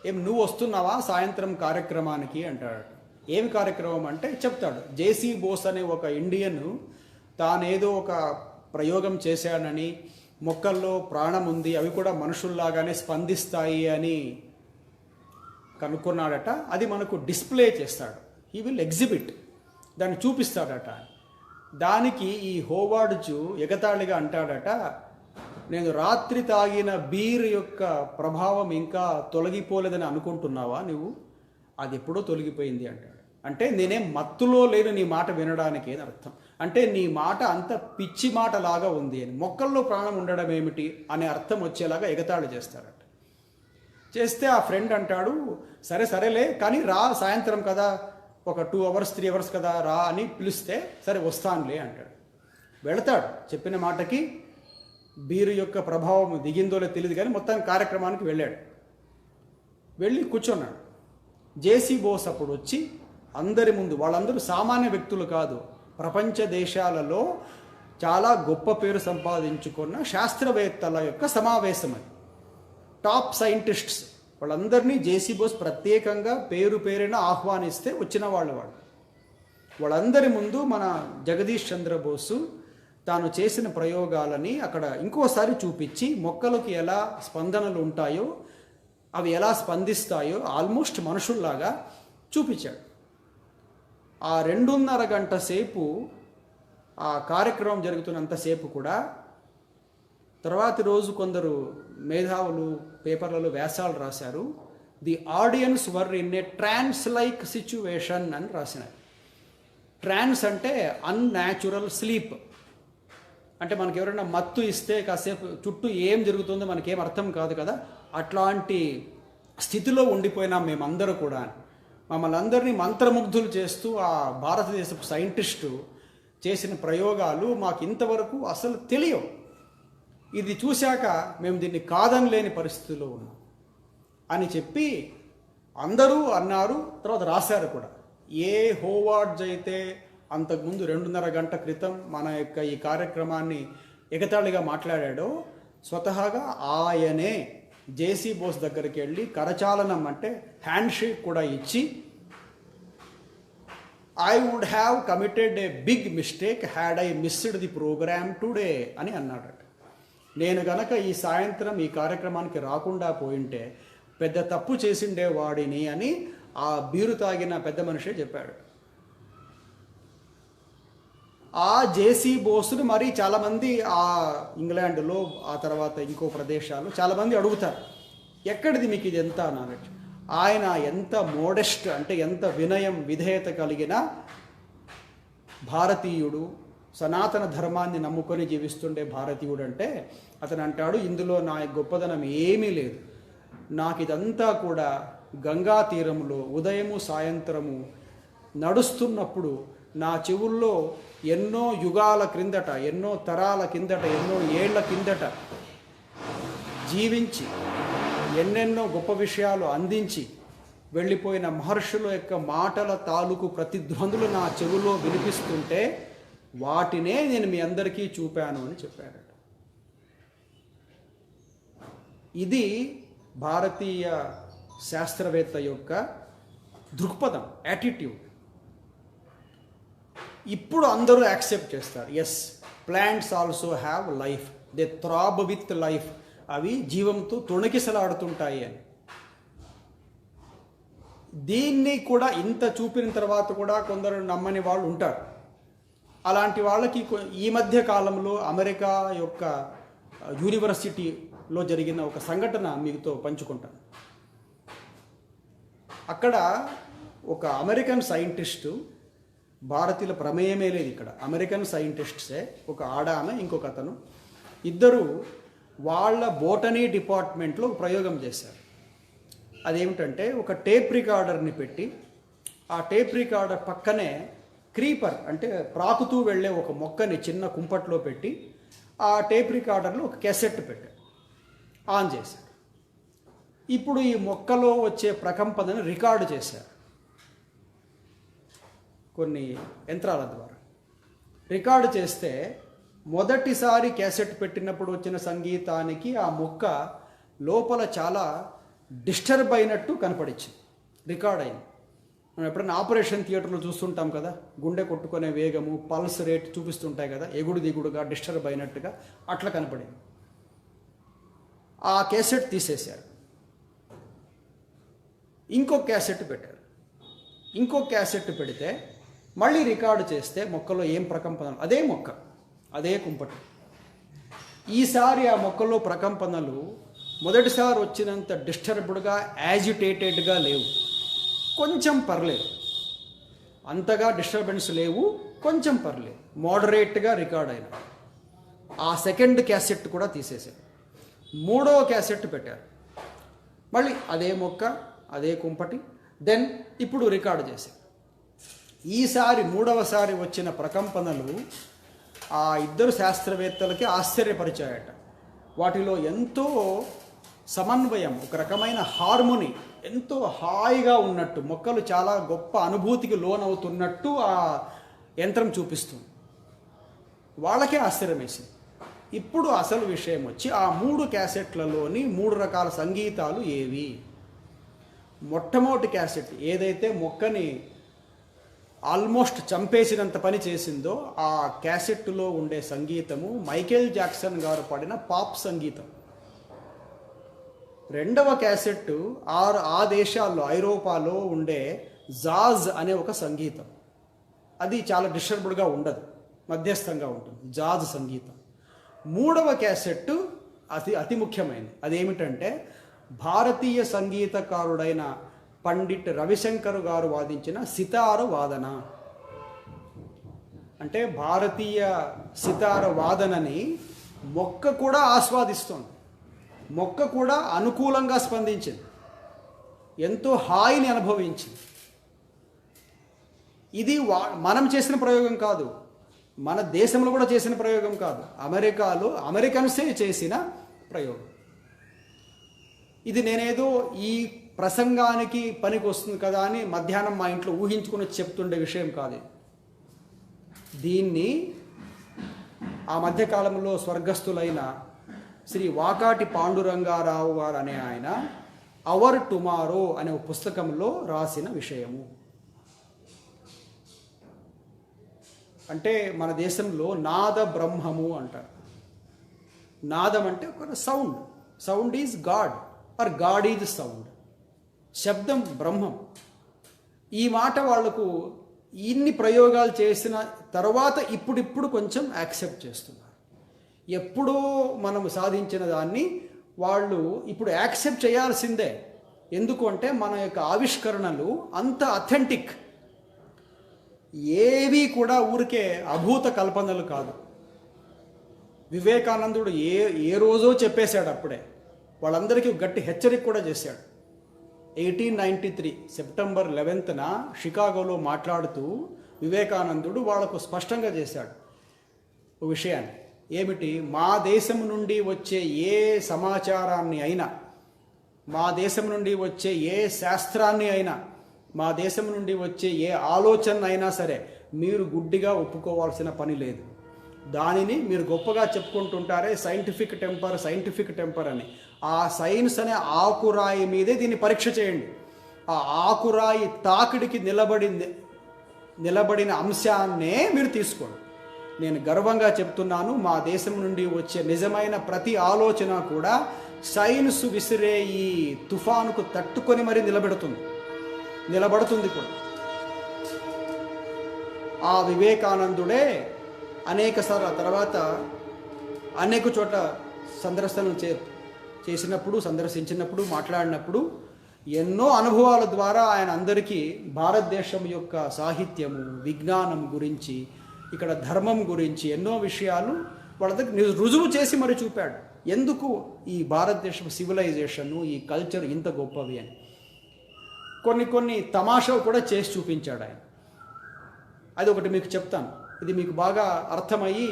ఏం నువ్వు వస్తున్నావా సాయంత్రం కార్యక్రమానికి అంటాడట. ఏమి కార్యక్రమం అంటే చెప్తాడు. జేసీ బోస్ అనే ఒక ఇండియన్ తానేదో ఒక ప్రయోగం చేశాడని, మొక్కల్లో ప్రాణం ఉంది, అవి కూడా మనుషుల్లాగానే స్పందిస్తాయి అని కనుక్కున్నాడట. అది మనకు డిస్ప్లే చేస్తాడు, హీ విల్ ఎగ్జిబిట్, దాన్ని చూపిస్తాడట. దానికి ఈ హోవార్డ్జు ఎగతాళిగా అంటాడట, నేను రాత్రి తాగిన బీర్ యొక్క ప్రభావం ఇంకా తొలగిపోలేదని అనుకుంటున్నావా నువ్వు? అది ఎప్పుడో తొలగిపోయింది అంటాడు. అంటే నేనేం మత్తులో లేను నీ మాట వినడానికి అని అర్థం. అంటే నీ మాట అంత పిచ్చి మాట లాగా ఉంది అని, మొక్కల్లో ప్రాణం ఉండడం ఏమిటి అనే అర్థం వచ్చేలాగా ఎగతాళి చేస్తాడట. చేస్తే ఆ ఫ్రెండ్ అంటాడు, సరేలే కానీ రా సాయంత్రం కదా, ఒక 2 hours 3 hours కదా రా అని పిలిస్తే సరే వస్తానులే అంటాడు. వెళతాడు. చెప్పిన మాటకి బీరు యొక్క ప్రభావం దిగిందోలే తెలియదు, కానీ మొత్తం కార్యక్రమానికి వెళ్ళాడు. వెళ్ళి కూర్చున్నాడు. జేసీ బోస్ అప్పుడు వచ్చి అందరి ముందు, వాళ్ళందరూ సామాన్య వ్యక్తులు కాదు, ప్రపంచ దేశాలలో చాలా గొప్ప పేరు సంపాదించుకున్న శాస్త్రవేత్తల యొక్క సమావేశం అది. టాప్ సైంటిస్ట్స్ వాళ్ళందరినీ జేసీ బోస్ ప్రత్యేకంగా పేరున ఆహ్వానిస్తే వచ్చిన వాళ్ళు. వాళ్ళందరి ముందు మన జగదీష్ చంద్రబోసు తాను చేసిన ప్రయోగాలని అక్కడ ఇంకోసారి చూపించి మొక్కలకు ఎలా స్పందనలు ఉంటాయో, అవి ఎలా స్పందిస్తాయో ఆల్మోస్ట్ మనుషుల్లాగా చూపించాడు. ఆ 2.5 గంట సేపు ఆ కార్యక్రమం జరుగుతున్నంతసేపు కూడా తర్వాతి రోజు కొందరు మేధావులు పేపర్లలో వ్యాసాలు రాశారు. The audience were in a trance like situation అని రాసినారు. ట్రాన్స్ అంటే అన్యాచురల్ స్లీప్, అంటే మనకి ఎవరైనా మత్తు ఇస్తే కాసేపు చుట్టూ ఏం జరుగుతుందో మనకేం అర్థం కాదు కదా, అట్లాంటి స్థితిలో ఉండిపోయినాం మేమందరూ కూడా. మమ్మల్ని అందరినీ మంత్రముగ్ధులు చేస్తూ ఆ భారతదేశపు సైంటిస్టు చేసిన ప్రయోగాలు మాకు ఇంతవరకు అసలు తెలియవు. ఇది చూశాక మేము దీన్ని కాదనలేని పరిస్థితిలో ఉన్నాం అని చెప్పి అందరూ అన్నారు. తర్వాత రాశారు కూడా. ఏ హోవార్డ్స్ అయితే అంతకుముందు 2.5 గంట క్రితం మన యొక్క ఈ కార్యక్రమాన్ని ఎగతాళిగా మాట్లాడాడో, స్వతహాగా ఆయనే జేసీ బోస్ దగ్గరికి వెళ్ళి కరచాలనం అంటే హ్యాండ్ షేక్ కూడా ఇచ్చి, I would have committed a big mistake had I missed the programme today అని అన్నాడట. నేను గనక ఈ సాయంత్రం ఈ కార్యక్రమానికి రాకుండా పోయింటే పెద్ద తప్పు చేసిండేవాడిని అని ఆ బీరు తాగిన పెద్ద మనిషే చెప్పాడు. ఆ జేసీ బోస్ను మరి చాలామంది ఆ ఇంగ్లాండ్లో, ఆ తర్వాత ఇంకో ప్రదేశాలు చాలామంది అడుగుతారు, ఎక్కడిది మీకు ఇది ఎంత అన్నట్టు. ఆయన ఎంత మోడెస్ట్ అంటే ఎంత వినయం విధేయత కలిగిన భారతీయుడు, సనాతన ధర్మాన్ని నమ్ముకొని జీవిస్తుండే భారతీయుడు అంటే అతను అంటాడు, ఇందులో నా గొప్పదనం ఏమీ లేదు. నాకు ఇదంతా కూడా గంగా తీరంలో ఉదయము సాయంత్రము నడుస్తున్నప్పుడు నా చెవుల్లో ఎన్నో యుగాల క్రిందట, ఎన్నో తరాల కిందట, ఎన్నో ఏళ్ల కిందట జీవించి ఎన్నెన్నో గొప్ప విషయాలు అందించి వెళ్ళిపోయిన మహర్షుల యొక్క మాటల తాలూకు ప్రతిధ్వనులు నా చెవులో వినిపిస్తుంటే వాటినే నేను మీ అందరికీ చూపాను అని చెప్పారట. ఇది భారతీయ శాస్త్రవేత్త యొక్క దృక్పథం, యాటిట్యూడ్. ఇప్పుడు అందరూ యాక్సెప్ట్ చేస్తారు, yes plants also have life, they throb with life, అవి జీవంతో తొణికిసలాడుతుంటాయి అని. దీన్ని కూడా ఇంత చూపిన తర్వాత కూడా కొందరు నమ్మని వాళ్ళు ఉంటారు. అలాంటి వాళ్ళకి ఈ మధ్య కాలంలో అమెరికా యొక్క యూనివర్సిటీలో జరిగిన ఒక సంఘటన మీతో పంచుకుంటాను. అక్కడ ఒక అమెరికన్ సైంటిస్టు, భారతీయుల ప్రమేయమే లేదు ఇక్కడ, అమెరికన్ సైంటిస్ట్సే, ఒక ఆడామె ఇంకొక అతను, ఇద్దరు వాళ్ళ బోటనీ డిపార్ట్మెంట్లో ఒక ప్రయోగం చేశారు. అదేమిటంటే ఒక టేప్ రికార్డర్ని పెట్టి ఆ టేప్ రికార్డర్ పక్కనే క్రీపర్ అంటే ప్రాకుతూ వెళ్ళే ఒక మొక్కని చిన్న కుంపట్లో పెట్టి ఆ టేప్ రికార్డర్లో ఒక క్యాసెట్ పెట్టారు, ఆన్ చేశారు. ఇప్పుడు ఈ మొక్కలో వచ్చే ప్రకంపనను రికార్డు చేశారు కొన్ని యంత్రాల ద్వారా. రికార్డు చేస్తే మొదటిసారి క్యాసెట్ పెట్టినప్పుడు వచ్చిన సంగీతానికి ఆ మొక్క లోపల చాలా డిస్టర్బ్ అయినట్టు కనపడించింది, రికార్డ్ అయింది. మనం ఎప్పుడైనా ఆపరేషన్ థియేటర్లో చూస్తుంటాం కదా, గుండె కొట్టుకునే వేగము, పల్స్ రేట్ చూపిస్తుంటాయి కదా, ఎగుడు దిగుడుగా డిస్టర్బ్ అయినట్టుగా అట్లా కనపడింది. ఆ క్యాసెట్ తీసేశారు, ఇంకో క్యాసెట్ పెట్టారు. ఇంకో క్యాసెట్ పెడితే మళ్ళీ రికార్డు చేస్తే మొక్కలో ఏం ప్రకంపనలు, అదే మొక్క అదే కుంపటి. ఈసారి ఆ మొక్కలో ప్రకంపనలు మొదటిసారి వచ్చినంత డిస్టర్బ్డ్గా యాజిటేటెడ్గా లేవు, కొంచెం పర్లేదు, అంతగా డిస్టర్బెన్స్ లేవు, కొంచెం పర్లేదు, మోడరేట్గా రికార్డ్ అయిన. ఆ సెకండ్ క్యాసెట్ కూడా తీసేశారు, మూడో క్యాసెట్ పెట్టారు, మళ్ళీ అదే మొక్క అదే కుంపటి. దెన్ ఇప్పుడు రికార్డు చేశారు. ఈసారి మూడవసారి వచ్చిన ప్రకంపనలు ఆ ఇద్దరు శాస్త్రవేత్తలకి ఆశ్చర్యపరిచాయట. వాటిలో ఎంతో సమన్వయం, ఒక రకమైన హార్మోని, ఎంతో హాయిగా ఉన్నట్టు, మొక్కలు చాలా గొప్ప అనుభూతికి లోనవుతున్నట్టు ఆ యంత్రం చూపిస్తుంది. వాళ్ళకే ఆశ్చర్యం వేసింది. ఇప్పుడు అసలు విషయం వచ్చి ఆ 3 క్యాసెట్లలోని 3 రకాల సంగీతాలు ఏవి? మొట్టమొదటి క్యాసెట్ ఏదైతే మొక్కని ఆల్మోస్ట్ చంపేసినంత పని చేసిందో ఆ క్యాసెట్లో ఉండే సంగీతము మైకేల్ జాక్సన్ గారు పాడిన పాప్ సంగీతం. రెండవ క్యాసెట్ ఆ దేశాల్లో ఐరోపాలో ఉండే జాజ్ అనే ఒక సంగీతం. అది చాలా డిస్టర్బ్డ్గా ఉండదు, మధ్యస్థంగా ఉంటుంది జాజ్ సంగీతం. మూడవ క్యాసెట్ అతి ముఖ్యమైనది. అదేమిటంటే భారతీయ సంగీతకారుడైన పండిట్ రవిశంకర్ గారు వాదించిన సితార వాదన. అంటే భారతీయ సితార వాదనని మొక్క కూడా ఆస్వాదిస్తుంది, మొక్క కూడా అనుకూలంగా స్పందించింది, ఎంతో హాయిని అనుభవించింది. ఇది మనం చేసిన ప్రయోగం కాదు, మన దేశంలో కూడా చేసిన ప్రయోగం కాదు, అమెరికాలో అమెరికన్సే చేసిన ప్రయోగం. ఇది నేనేదో ఈ ప్రసంగానికి పనికి వస్తుంది కదా అని మధ్యాహ్నం మా ఇంట్లో ఊహించుకుని చెప్తుండే విషయం కాదు. దీన్ని ఆ మధ్యకాలంలో స్వర్గస్థులైన శ్రీ వాకాటి పాండురంగారావు గారు అనే ఆయన అవర్ టుమారో అనే ఒక పుస్తకంలో రాసిన విషయము. అంటే మన దేశంలో నాద బ్రహ్మము అంటారు. నాదం అంటే ఒక sound, sound is God or God is sound. శబ్దం బ్రహ్మం. ఈ మాట వాళ్లకు ఇన్ని ప్రయోగాలు చేసిన తర్వాత ఇప్పుడిప్పుడు కొంచెం యాక్సెప్ట్ చేస్తున్నారు. ఎప్పుడో మనం సాధించిన దాన్ని వాళ్ళు ఇప్పుడు యాక్సెప్ట్ చేయాల్సిందే. ఎందుకు అంటే మన యొక్క ఆవిష్కరణలు అంత అథెంటిక్, ఏవి కూడా ఊరికే అభూత కల్పనలు కాదు. వివేకానందుడు ఏ రోజో చెప్పేశాడు, అప్పుడే వాళ్ళందరికీ గట్టి హెచ్చరిక కూడా చేశాడు. 1893 సెప్టెంబర్ 11న షికాగోలో మాట్లాడుతూ వివేకానందుడు వాళ్లకు స్పష్టంగా చేశాడు ఒక విషయాన్ని. ఏమిటి? మా దేశం నుండి వచ్చే ఏ సమాచారాన్ని అయినా, మా దేశం నుండి వచ్చే ఏ శాస్త్రాన్ని అయినా, మా దేశం నుండి వచ్చే ఏ ఆలోచన అయినా సరే మీరు గుడ్డిగా ఒప్పుకోవాల్సిన పని లేదు. దానిని మీరు గొప్పగా చెప్పుకుంటుంటారే సైంటిఫిక్ టెంపర్ అని. ఆ సైన్స్ అనే ఆకురాయి మీదే దీన్ని పరీక్ష చేయండి. ఆ ఆకురాయి తాకిడికి నిలబడిన అంశాన్నే మీరు తీసుకోండి. నేను గర్వంగా చెప్తున్నాను, మా దేశం నుండి వచ్చే నిజమైన ప్రతి ఆలోచన కూడా సైన్స్ విసిరే ఈ తుఫానుకు తట్టుకొని మరీ నిలబడుతుంది కూడా. ఆ వివేకానందుడే అనేకసార్లు ఆ తర్వాత అనేక చోట్ల సందర్శించినప్పుడు మాట్లాడినప్పుడు ఎన్నో అనుభవాల ద్వారా ఆయన అందరికీ భారతదేశం యొక్క సాహిత్యము, విజ్ఞానం గురించి, ఇక్కడ ధర్మం గురించి ఎన్నో విషయాలు వాళ్ళ దగ్గర రుజువు చేసి మరి చూపాడు. ఎందుకు ఈ భారతదేశం సివిలైజేషను, ఈ కల్చర్ ఇంత గొప్పవి అని కొన్ని తమాషాలు కూడా చేసి చూపించాడు ఆయన. అది ఒకటి మీకు చెప్తాను, ఇది మీకు బాగా అర్థమయ్యి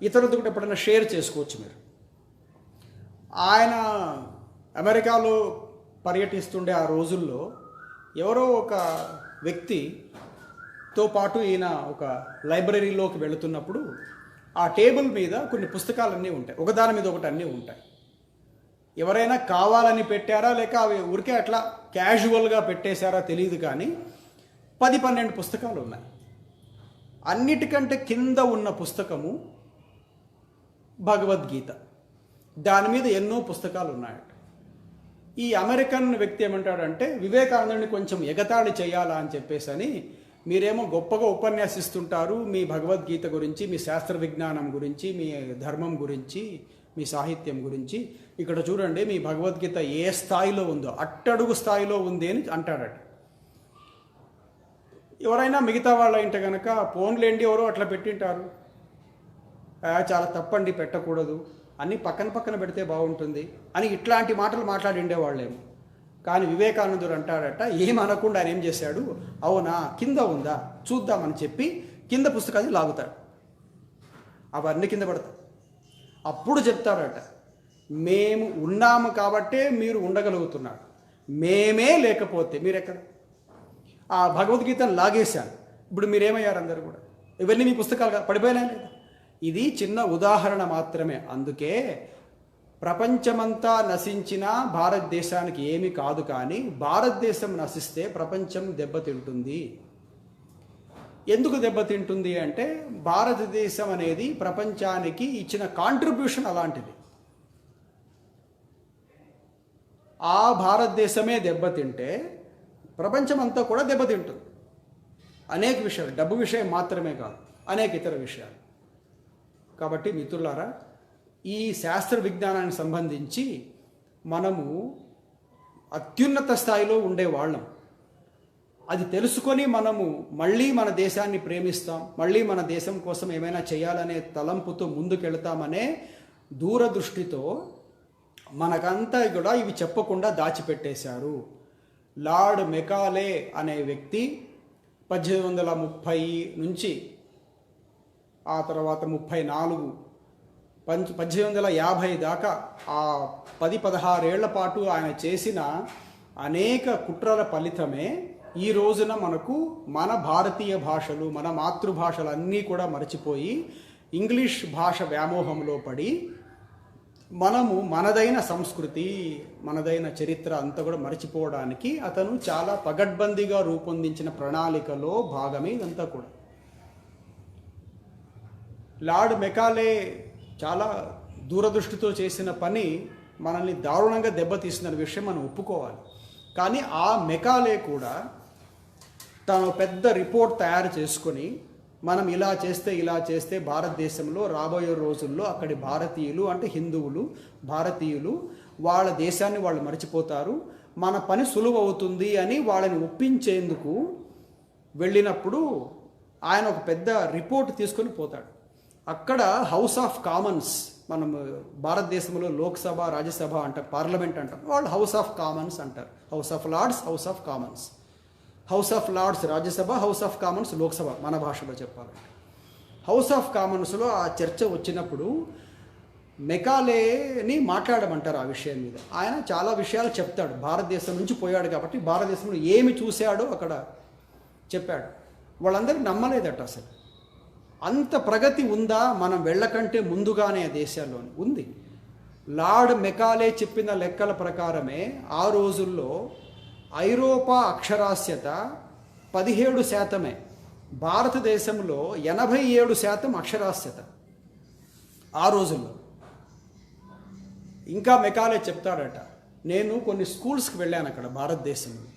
ఇతరులతో కూడా ఎప్పుడైనా షేర్ చేసుకోవచ్చు మీరు. ఆయన అమెరికాలో పర్యటిస్తుండే ఆ రోజుల్లో ఎవరో ఒక వ్యక్తితో పాటు ఈయన ఒక లైబ్రరీలోకి వెళుతున్నప్పుడు ఆ టేబుల్ మీద కొన్ని పుస్తకాలన్నీ ఉంటాయి, ఒకదాని మీద ఒకటి అన్నీ ఉంటాయి. ఎవరైనా కావాలని పెట్టారా లేక అవి ఊరికే అట్లా క్యాజువల్గా పెట్టేశారా తెలియదు, కానీ 10-12 పుస్తకాలు ఉన్నాయి. అన్నిటికంటే కింద ఉన్న పుస్తకము భగవద్గీత. దాని మీద ఎన్నో పుస్తకాలు ఉన్నాయట. ఈ అమెరికన్ వ్యక్తి ఏమంటాడంటే వివేకానందుడిని కొంచెం ఎగతాళి చేయాలా అని చెప్పేసి, మీరేమో గొప్పగా ఉపన్యాసిస్తుంటారు మీ భగవద్గీత గురించి, మీ శాస్త్ర విజ్ఞానం గురించి, మీ ధర్మం గురించి, మీ సాహిత్యం గురించి, ఇక్కడ చూడండి మీ భగవద్గీత ఏ స్థాయిలో ఉందో అట్టడుగు స్థాయిలో ఉంది అని అంటాడట. ఎవరైనా మిగతా వాళ్ళ ఇంట కనుక ఫోన్లేండి ఎవరో అట్లా పెట్టింటారు, చాలా తప్పండి పెట్టకూడదు, అన్నీ పక్కన పెడితే బాగుంటుంది అని ఇట్లాంటి మాటలు మాట్లాడిండేవాళ్ళేమో. కానీ వివేకానందుడు అంటాడట ఏమనకుండా ఆయన ఏం చేశాడు, అవునా కింద ఉందా చూద్దామని చెప్పి కింద పుస్తకాన్ని లాగుతాడు, అవన్నీ కింద పడతాయి. అప్పుడు చెప్తారట మేము ఉన్నాము కాబట్టే మీరు ఉండగలుగుతున్నారు, మేమే లేకపోతే మీరెక్కడ. ఆ భగవద్గీతను లాగేశాను, ఇప్పుడు మీరేమయ్యారు అందరూ కూడా, ఇవన్నీ మీ పుస్తకాలు పడిపోయినా లేదా. ఇది చిన్న ఉదాహరణ మాత్రమే. అందుకే ప్రపంచమంతా నశించినా భారతదేశానికి ఏమీ కాదు, కానీ భారతదేశం నశిస్తే ప్రపంచం దెబ్బతింటుంది. ఎందుకు దెబ్బతింటుంది అంటే భారతదేశం అనేది ప్రపంచానికి ఇచ్చిన కాంట్రిబ్యూషన్ అలాంటిది. ఆ భారతదేశమే దెబ్బతింటే ప్రపంచం అంతా కూడా దెబ్బతింటుంది. అనేక విషయాలు, డబ్బు విషయం మాత్రమే కాదు, అనేక ఇతర విషయాలు. కాబట్టి మిత్రులారా, ఈ శాస్త్ర విజ్ఞానానికి సంబంధించి మనము అత్యున్నత స్థాయిలో ఉండేవాళ్ళం. అది తెలుసుకొని మనము మళ్ళీ మన దేశాన్ని ప్రేమిస్తాం, మళ్ళీ మన దేశం కోసం ఏమైనా చేయాలనే తలంపుతో ముందుకెళ్తామనే దూరదృష్టితో మనకంతా కూడా ఇవి చెప్పకుండా దాచిపెట్టేశారు. లార్డ్ మెకాలే అనే వ్యక్తి 1830 నుంచి ఆ తర్వాత 34, 1850 దాకా ఆ 10-16 ఏళ్ల పాటు ఆయన చేసిన అనేక కుట్రల ఫలితమే ఈ రోజున మనకు మన భారతీయ భాషలు, మన మాతృభాషలు అన్నీ కూడా మరచిపోయి ఇంగ్లీష్ భాష వ్యామోహంలో పడి మనము మనదైన సంస్కృతి, మనదైన చరిత్ర అంతా కూడా మరచిపోవడానికి అతను చాలా పగడ్బందీగా రూపొందించిన ప్రణాళికలో భాగమే ఇదంతా కూడా. లార్డ్ మెకాలే చాలా దూరదృష్టితో చేసిన పని మనల్ని దారుణంగా దెబ్బతీసిన విషయం మనం ఒప్పుకోవాలి. కానీ ఆ మెకాలే కూడా తాను పెద్ద రిపోర్ట్ తయారు చేసుకొని మనం ఇలా చేస్తే భారతదేశంలో రాబోయే రోజుల్లో అక్కడి భారతీయులు, అంటే హిందువులు, భారతీయులు వాళ్ళ దేశాన్ని వాళ్ళు మర్చిపోతారు, మన పని సులువు అవుతుంది అని వాళ్ళని ఒప్పించేందుకు వెళ్ళినప్పుడు ఆయన ఒక పెద్ద రిపోర్ట్ తీసుకొని పోతాడు. అక్కడ హౌస్ ఆఫ్ కామన్స్, మనం భారతదేశంలో లోక్సభ, రాజ్యసభ అంటారు, పార్లమెంట్ అంటారు, వాళ్ళు హౌస్ ఆఫ్ కామన్స్ అంటారు. House of Lords, House of Commons. House of Lords Rajya Sabha, House of Commons Lok Sabha, మన భాషలో చెప్పాలంటే. హౌస్ ఆఫ్ కామన్స్లో ఆ చర్చ వచ్చినప్పుడు మెకాలేని మాట్లాడమంటారు ఆ విషయం మీద. ఆయన చాలా విషయాలు చెప్తాడు, భారతదేశం నుంచి పోయాడు కాబట్టి భారతదేశంలో ఏమి చూశాడో అక్కడ చెప్పాడు. వాళ్ళందరూ నమ్మలేదట అసలు. అంత ప్రగతి ఉందా మనం వెళ్ళకంటే ముందుగానే ఆ దేశాల్లోని ఉంది. లార్డ్ మెకాలే చెప్పిన లెక్కల ప్రకారమే ఆ రోజుల్లో ఐరోపా అక్షరాస్యత 17%, భారతదేశంలో 87% అక్షరాస్యత ఆ రోజుల్లో. ఇంకా మెకాలే చెప్తాడట, నేను కొన్ని స్కూల్స్కి వెళ్ళాను అక్కడ భారతదేశంలో,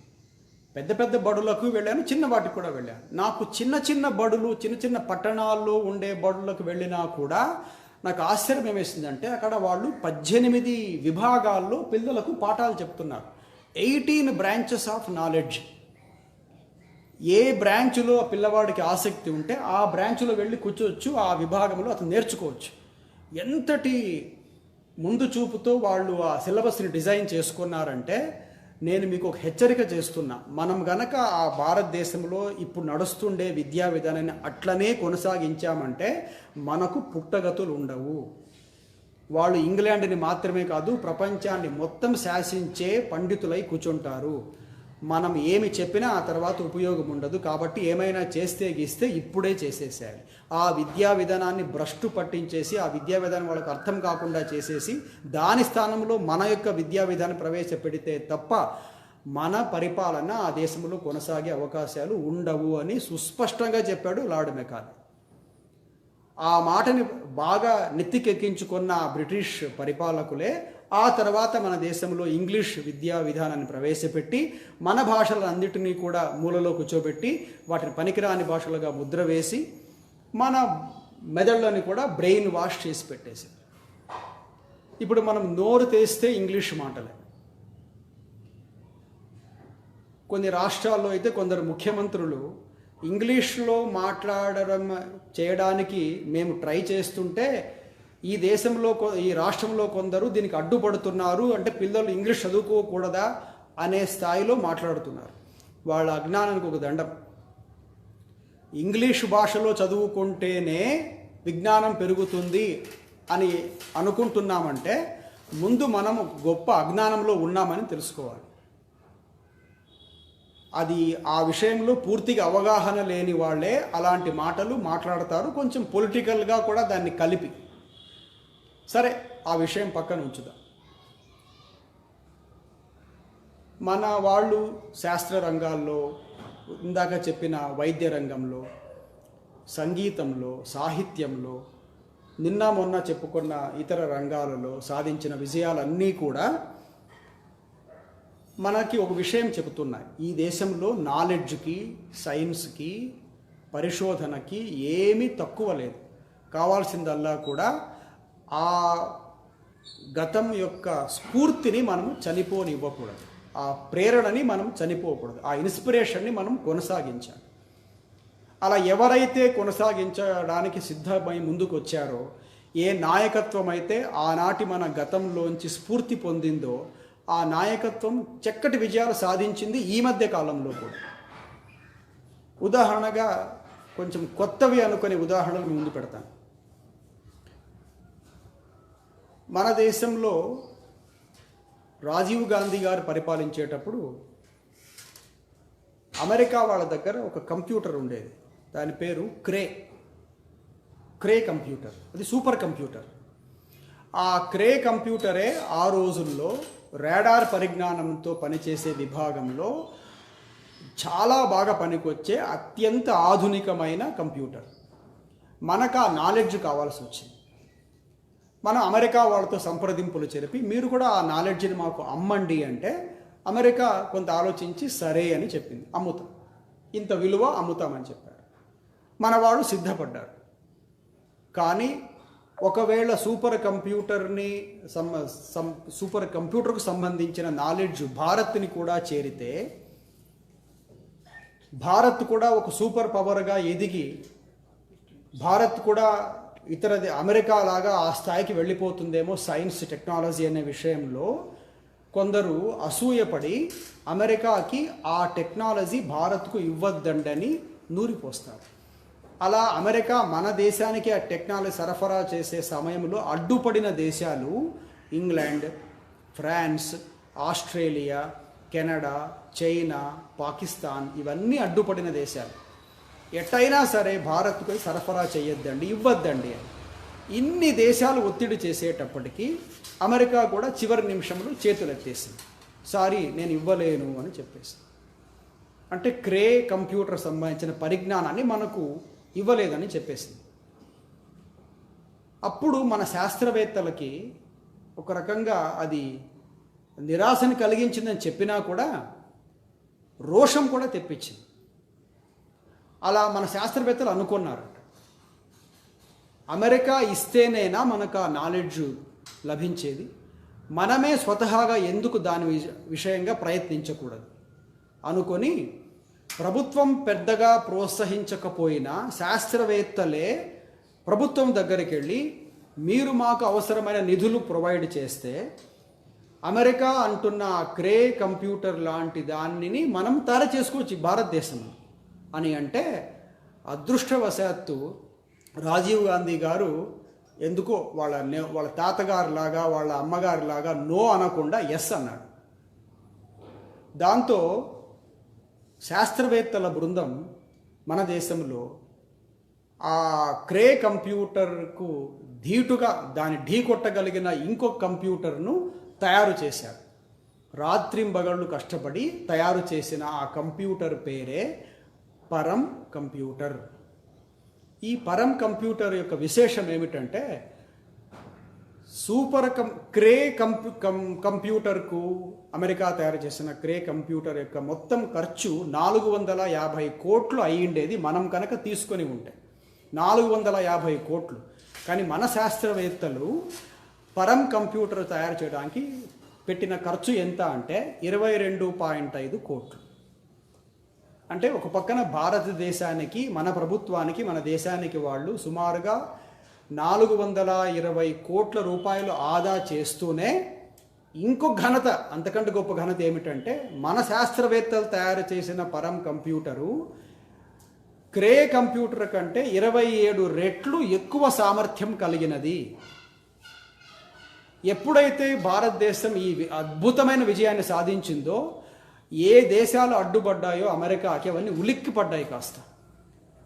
పెద్ద పెద్ద బడులకు వెళ్ళాను, చిన్న వాటికి కూడా వెళ్ళాను. నాకు చిన్న చిన్న బడులు, చిన్న చిన్న పట్టణాల్లో ఉండే బడులకు వెళ్ళినా కూడా నాకు ఆశ్చర్యం వేసిందంటే అక్కడ వాళ్ళు 18 విభాగాల్లో పిల్లలకు పాఠాలు చెప్తున్నారు. 18 బ్రాంచెస్ ఆఫ్ నాలెడ్జ్. ఏ బ్రాంచ్లో ఆ పిల్లవాడికి ఆసక్తి ఉంటే ఆ బ్రాంచ్లో వెళ్ళి కూర్చోవచ్చు, ఆ విభాగంలో అతను నేర్చుకోవచ్చు. ఎంతటి ముందు చూపుతో వాళ్ళు ఆ సిలబస్ని డిజైన్ చేసుకున్నారంటే, నేను మీకు ఒక హెచ్చరిక చేస్తున్నా, మనం గనక ఆ భారతదేశంలో ఇప్పుడు నడుస్తుండే విద్యా విధానాన్ని అట్లనే కొనసాగించామంటే మనకు పుట్టగతులు ఉండవు. వాళ్ళు ఇంగ్లాండ్ని మాత్రమే కాదు ప్రపంచాన్ని మొత్తం శాసించే పండితులై కూర్చుంటారు. మనం ఏమి చెప్పినా ఆ తర్వాత ఉపయోగం ఉండదు. కాబట్టి ఏమైనా చేస్తే గీస్తే ఇప్పుడే చేసేసేయాలి. ఆ విద్యా విధానాన్ని భ్రష్టు పట్టించేసి, ఆ విద్యా విధానం వాళ్ళకి అర్థం కాకుండా చేసేసి దాని స్థానంలో మన యొక్క విద్యా విధానం ప్రవేశపెడితే తప్ప మన పరిపాలన ఆ దేశంలో కొనసాగే అవకాశాలు ఉండవు అని సుస్పష్టంగా చెప్పాడు లార్డ్ మెకాలే. ఆ మాటని బాగా నెత్తికెక్కించుకున్న బ్రిటిష్ పరిపాలకులే ఆ తర్వాత మన దేశంలో ఇంగ్లీష్ విద్యా విధానాన్ని ప్రవేశపెట్టి మన భాషలన్నిటినీ కూడా మూలలో కూర్చోబెట్టి వాటిని పనికిరాని భాషలుగా ముద్ర వేసి మన మెదళ్ళని కూడా బ్రెయిన్ వాష్ చేసి పెట్టేసి ఇప్పుడు మనం నోరు తెస్తే ఇంగ్లీష్ మాటలే. కొన్ని రాష్ట్రాల్లో అయితే కొందరు ముఖ్యమంత్రులు ఇంగ్లీష్లో మాట్లాడడం చేయడానికి మేము ట్రై చేస్తుంటే ఈ దేశంలో, ఈ రాష్ట్రంలో కొందరు దీనికి అడ్డుపడుతున్నారు, అంటే పిల్లలు ఇంగ్లీష్ చదువుకోకూడదా అనే స్థాయిలో మాట్లాడుతున్నారు. వాళ్ళ అజ్ఞానానికి ఒక దండం. ఇంగ్లీష్ భాషలో చదువుకుంటేనే విజ్ఞానం పెరుగుతుంది అని అనుకుంటున్నామంటే ముందు మనము గొప్ప అజ్ఞానంలో ఉన్నామని తెలుసుకోవాలి. అది ఆ విషయంలో పూర్తిగా అవగాహన లేని వాళ్ళే అలాంటి మాటలు మాట్లాడతారు, కొంచెం పొలిటికల్గా కూడా దాన్ని కలిపి. సరే, ఆ విషయం పక్కన ఉంచుదాం. మన వాళ్ళు శాస్త్ర రంగాల్లో, ఇందాక చెప్పిన వైద్య రంగంలో, సంగీతంలో, సాహిత్యంలో, నిన్న మొన్న చెప్పుకున్న ఇతర రంగాలలో సాధించిన విజయాలన్నీ కూడా మనకి ఒక విషయం చెబుతున్నాయి. ఈ దేశంలో నాలెడ్జ్కి, సైన్స్కి, పరిశోధనకి ఏమీ తక్కువ లేదు. కావాల్సిందల్లా కూడా ఆ గతం యొక్క స్ఫూర్తిని మనం చనిపోనివ్వకూడదు, ఆ ప్రేరణని మనం చనిపోకూడదు, ఆ ఇన్స్పిరేషన్ని మనం కొనసాగించాలి. అలా ఎవరైతే కొనసాగించడానికి సిద్ధమై ముందుకు వచ్చారో, ఏ నాయకత్వం అయితే ఆనాటి మన గతంలోంచి స్ఫూర్తి పొందిందో, ఆ నాయకత్వం చక్కటి విజయాలు సాధించింది ఈ మధ్య కాలంలో కూడా. ఉదాహరణగా కొంచెం కొత్తవి అనుకునే ఉదాహరణలు ముందు పెడతాను. మన దేశంలో రాజీవ్ గాంధీ గారు పరిపాలించేటప్పుడు అమెరికా వాళ్ళ దగ్గర ఒక కంప్యూటర్ ఉండేది. దాని పేరు క్రే కంప్యూటర్. అది సూపర్ కంప్యూటర్. ఆ క్రే కంప్యూటరే ఆ రోజుల్లో రాడార్ పరిజ్ఞానంతో పనిచేసే విభాగంలో చాలా బాగా పనికొచ్చే అత్యంత ఆధునికమైన కంప్యూటర్. మనకు ఆ నాలెడ్జ్ కావాల్సి వచ్చింది. మనం అమెరికా వాళ్ళతో సంప్రదింపులు జరిపి, మీరు కూడా ఆ నాలెడ్జ్ని మాకు అమ్మండి అంటే అమెరికా కొంత ఆలోచించి సరే అని చెప్పింది. అమ్ముతాం, ఇంత విలువ అమ్ముతామని చెప్పారు. మన వాళ్ళు సిద్ధపడ్డారు. కానీ ఒకవేళ సూపర్ కంప్యూటర్కు సంబంధించిన నాలెడ్జ్ భారత్ని కూడా చేరితే, భారత్ కూడా ఒక సూపర్ పవర్గా ఎదిగి, భారత్ కూడా అమెరికా లాగా ఆ స్థాయికి వెళ్ళిపోతుందేమో సైన్స్, టెక్నాలజీ అనే విషయంలో కొందరు అసూయపడి అమెరికాకి ఆ టెక్నాలజీ భారత్కు ఇవ్వద్దండని నూరిపోస్తారు. అలా అమెరికా మన దేశానికి ఆ టెక్నాలజీ సరఫరా చేసే సమయంలో అడ్డుపడిన దేశాలు England, France, Australia, Canada, China, Pakistan, ఇవన్నీ అడ్డుపడిన దేశాలు. ఎట్టయినా సరే భారత్కు సరఫరా చేయొద్దండి, ఇవ్వద్దండి అని ఇన్ని దేశాలు ఒత్తిడి చేసేటప్పటికీ అమెరికా కూడా చివరి నిమిషంలో చేతులెత్తేసింది. సారీ, నేను ఇవ్వలేను అని చెప్పేసి. అంటే క్రే కంప్యూటర్ సంబంధించిన పరిజ్ఞానాన్ని మనకు ఇవ్వలేదని చెప్పేసింది. అప్పుడు మన శాస్త్రవేత్తలకి ఒక రకంగా అది నిరాశను కలిగించిందని చెప్పినా కూడా రోషం కూడా తెప్పించింది. అలా మన శాస్త్రవేత్తలు అనుకున్నారు, అమెరికా ఇస్తేనేనా మనకు ఆ నాలెడ్జ్ లభించేది, మనమే స్వతహాగా ఎందుకు దాని విషయంగా ప్రయత్నించకూడదు అనుకొని, ప్రభుత్వం పెద్దగా ప్రోత్సహించకపోయినా శాస్త్రవేత్తలే ప్రభుత్వం దగ్గరికి వెళ్ళి, మీరు మాకు అవసరమైన నిధులు ప్రొవైడ్ చేస్తే అమెరికా అంటున్న క్రే కంప్యూటర్ లాంటి దానిని మనం తయారు చేసుకోవచ్చు భారతదేశంలో అని అంటే, అదృష్టవశాత్తు రాజీవ్ గాంధీ గారు ఎందుకో వాళ్ళ తాతగారిలాగా, వాళ్ళ అమ్మగారిలాగా నో అనకుండా ఎస్ అన్నాడు. దాంతో శాస్త్రవేత్తల బృందం మన దేశంలో ఆ క్రే కంప్యూటర్కు ధీటుగా దాన్ని ఢీకొట్టగలిగిన ఇంకొక కంప్యూటర్ను తయారు చేశారు. రాత్రింబగళ్ళు కష్టపడి తయారు చేసిన ఆ కంప్యూటర్ పేరే పరం కంప్యూటర్. ఈ పరం కంప్యూటర్ యొక్క విశేషం ఏమిటంటే, క్రే కంప్యూటర్కు అమెరికా తయారు చేసిన క్రే కంప్యూటర్ యొక్క మొత్తం ఖర్చు 450 కోట్లు అయ్యిండేది మనం కనుక తీసుకొని ఉంటే, 450 కోట్లు. కానీ మన శాస్త్రవేత్తలు పరం కంప్యూటర్ తయారు చేయడానికి పెట్టిన ఖర్చు ఎంత అంటే 22.5 కోట్లు. అంటే ఒక పక్కన భారతదేశానికి, మన ప్రభుత్వానికి, మన దేశానికి వాళ్ళు సుమారుగా 420 కోట్ల రూపాయలు ఆదా చేస్తూనే, ఇంకో ఘనత, అంతకంటే గొప్ప ఘనత ఏమిటంటే, మన శాస్త్రవేత్తలు తయారు చేసిన పరం కంప్యూటరు క్రే కంప్యూటర్ కంటే 27 రెట్లు ఎక్కువ సామర్థ్యం కలిగినది. ఎప్పుడైతే భారతదేశం ఈ అద్భుతమైన విజయాన్ని సాధించిందో, ఏ దేశాలు అడ్డుపడ్డాయో అమెరికాకి అవన్నీ ఉలిక్కి పడ్డాయి. కాస్త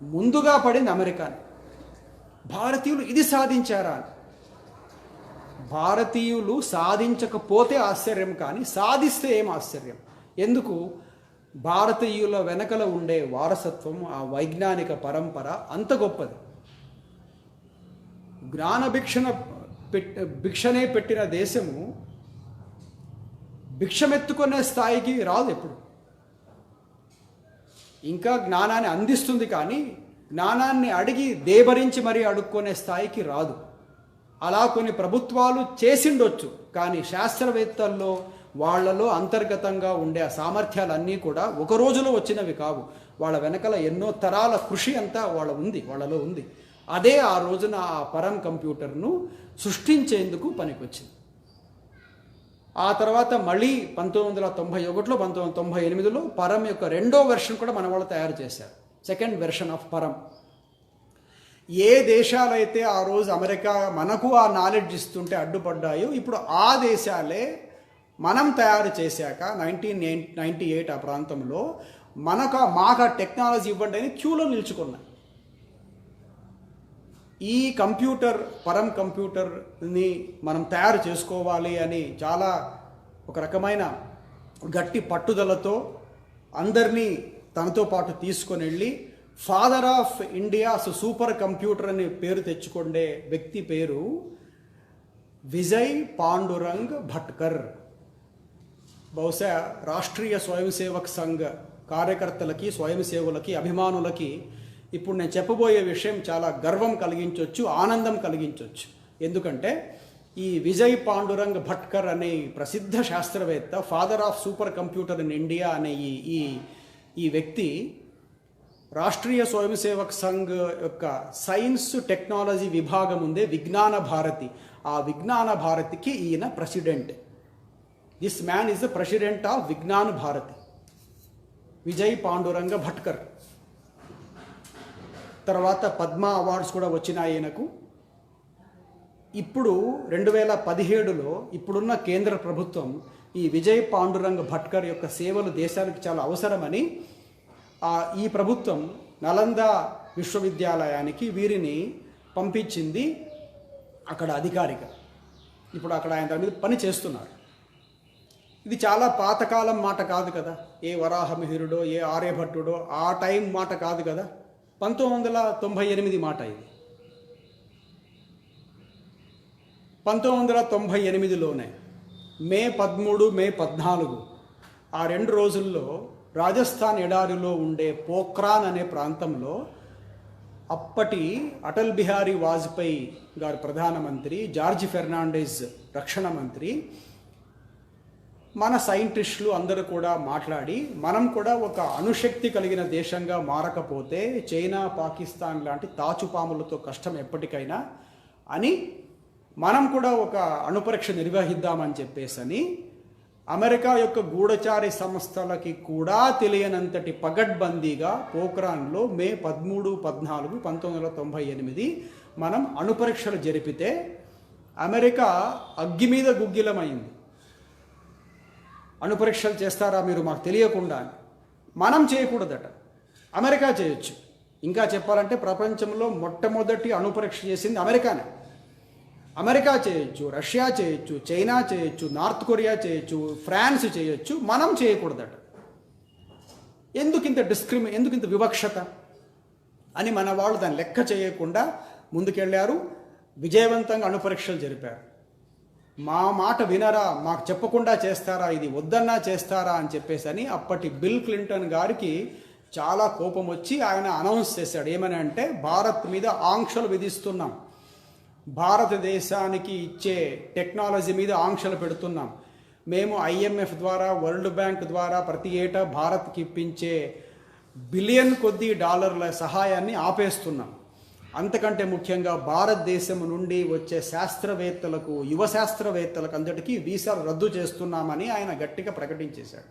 ముందుగా పడింది అమెరికాని. భారతీయులు ఇది సాధించారా? భారతీయులు సాధించకపోతే ఆశ్చర్యం, కానీ సాధిస్తే ఏం ఆశ్చర్యం. ఎందుకు? భారతీయుల వెనకల ఉండే వారసత్వం, ఆ వైజ్ఞానిక పరంపర అంత గొప్పది. భిక్షనే పెట్టిన దేశము భిక్షమెత్తుకునే స్థాయికి రాదు ఎప్పుడు. ఇంకా జ్ఞానాన్ని అందిస్తుంది, కానీ జ్ఞానాన్ని అడిగి దేబరించి మరీ అడుక్కునే స్థాయికి రాదు. అలా కొన్ని ప్రభుత్వాలు చేసిండొచ్చు, కానీ శాస్త్రవేత్తల్లో వాళ్ళలో అంతర్గతంగా ఉండే ఆ సామర్థ్యాలన్నీ కూడా ఒక రోజులో వచ్చినవి కావు. వాళ్ళ వెనకల ఎన్నో తరాల కృషి అంతా వాళ్ళలో ఉంది. అదే ఆ రోజున ఆ పరం కంప్యూటర్ను సృష్టించేందుకు పనికొచ్చింది. ఆ తర్వాత మళ్ళీ 1991లో 1998లో పరం యొక్క రెండో వెర్షన్ కూడా మన వాళ్ళు తయారు చేశారు, సెకండ్ వెర్షన్ ఆఫ్ పరం. ఏ దేశాలైతే ఆ రోజు అమెరికా మనకు ఆ నాలెడ్జ్ ఇస్తుంటే అడ్డుపడ్డాయో, ఇప్పుడు ఆ దేశాలే మనం తయారు చేశాక 1998 ఆ ప్రాంతంలో మాకు ఆ టెక్నాలజీ ఇవ్వండి అని క్యూలో నిల్చుకున్నాయి. ఈ పరం కంప్యూటర్ని మనం తయారు చేసుకోవాలి అని చాలా ఒక రకమైన గట్టి పట్టుదలతో అందరినీ తనతో పాటు తీసుకొని వెళ్ళి father of India's super computer అని పేరు తెచ్చుకొండే వ్యక్తి పేరు విజయ్ పాండురంగ్ భట్కర్. బహుశా రాష్ట్రీయ స్వయం సేవక్ సంఘ్ కార్యకర్తలకి, స్వయం సేవకులకి, అభిమానులకి ఇప్పుడు నేను చెప్పబోయే విషయం చాలా గర్వం కలిగించవచ్చు, ఆనందం కలిగించవచ్చు. ఎందుకంటే ఈ విజయ్ పాండురంగ్ భట్కర్ అనే ప్రసిద్ధ శాస్త్రవేత్త, father of super computer in India అనే ఈ వ్యక్తి రాష్ట్రీయ స్వయం సేవక్ సంఘ్ యొక్క సైన్స్ టెక్నాలజీ విభాగం ఉందే విజ్ఞాన భారతి, ఆ విజ్ఞాన భారతికి ఈయన president. This man is the president of విజ్ఞాన భారతి, విజయ్ పాండురంగ భట్కర్. తర్వాత పద్మ అవార్డ్స్ కూడా వచ్చినాయి ఈయనకు. ఇప్పుడు 2017లో ఇప్పుడున్న కేంద్ర ప్రభుత్వం ఈ విజయ్ పాండురంగ భట్కర్ యొక్క సేవలు దేశానికి చాలా అవసరమని ఈ ప్రభుత్వం నలంద విశ్వవిద్యాలయానికి వీరిని పంపించింది అక్కడ అధికారిగా. ఇప్పుడు అక్కడ ఆయన దాని మీద పని చేస్తున్నారు. ఇది చాలా పాతకాలం మాట కాదు కదా, ఏ వరాహమిహిరుడో ఏ ఆర్యభట్టుడో ఆ టైం మాట కాదు కదా, 1998 మాట ఇది. 1998లోనే మే 13, మే 14 ఆ 2 రోజుల్లో రాజస్థాన్ ఎడారిలో ఉండే పోఖ్రాన్ అనే ప్రాంతంలో అప్పటి అటల్ బిహారీ వాజ్పేయి గారు ప్రధానమంత్రి, జార్జ్ ఫెర్నాండెస్ రక్షణ మంత్రి, మన సైంటిస్టులు అందరూ కూడా మాట్లాడి మనం కూడా ఒక అణుశక్తి కలిగిన దేశంగా మారకపోతే చైనా, పాకిస్తాన్ లాంటి తాచుపాములతో కష్టం ఎప్పటికైనా అని మనం కూడా ఒక అణుపరీక్ష నిర్వహిద్దామని చెప్పేసని అమెరికా యొక్క గూఢచారి సంస్థలకి కూడా తెలియనంతటి పగడ్బందీగా పోఖ్రాన్లో మే 13, 14, 1998 మనం అణుపరీక్షలు జరిపితే అమెరికా అగ్గి మీద గుగ్గిలమైంది. అణుపరీక్షలు చేస్తారా మీరు మాకు తెలియకుండా? మనం చేయకూడదట, అమెరికా చేయొచ్చు. ఇంకా చెప్పాలంటే ప్రపంచంలో మొట్టమొదటి అణుపరీక్ష చేసింది అమెరికానే. అమెరికా చేయొచ్చు, రష్యా చేయొచ్చు, చైనా చేయొచ్చు, నార్త్ కొరియా చేయొచ్చు, ఫ్రాన్స్ చేయొచ్చు, మనం చేయకూడదట. ఎందుకు ఇంత వివక్షత అని మన వాళ్ళు దాన్ని లెక్క చేయకుండా ముందుకెళ్ళారు, విజయవంతంగా అణుపరీక్షలు జరిపారు. మా మాట వినరా, మాకు చెప్పకుండా చేస్తారా, ఇది వద్దన్నా చేస్తారా అని చెప్పేసి అని అప్పటి బిల్ క్లింటన్ గారికి చాలా కోపం వచ్చి ఆయన అనౌన్స్ చేశాడు. ఏమని అంటే, భారత్ మీద ఆంక్షలు విధిస్తున్నాం, భారతదేశానికి ఇచ్చే టెక్నాలజీ మీద ఆంక్షలు పెడుతున్నాం, మేము IMF ద్వారా, వరల్డ్ బ్యాంక్ ద్వారా ప్రతి ఏటా భారత్కి ఇప్పించే బిలియన్ కొద్ది డాలర్ల సహాయాన్ని ఆపేస్తున్నాం. అంతకంటే ముఖ్యంగా భారతదేశం నుండి వచ్చే శాస్త్రవేత్తలకు, యువ శాస్త్రవేత్తలకు అందరికీ వీసాలు రద్దు చేస్తున్నామని ఆయన గట్టిగా ప్రకటించేశాడు.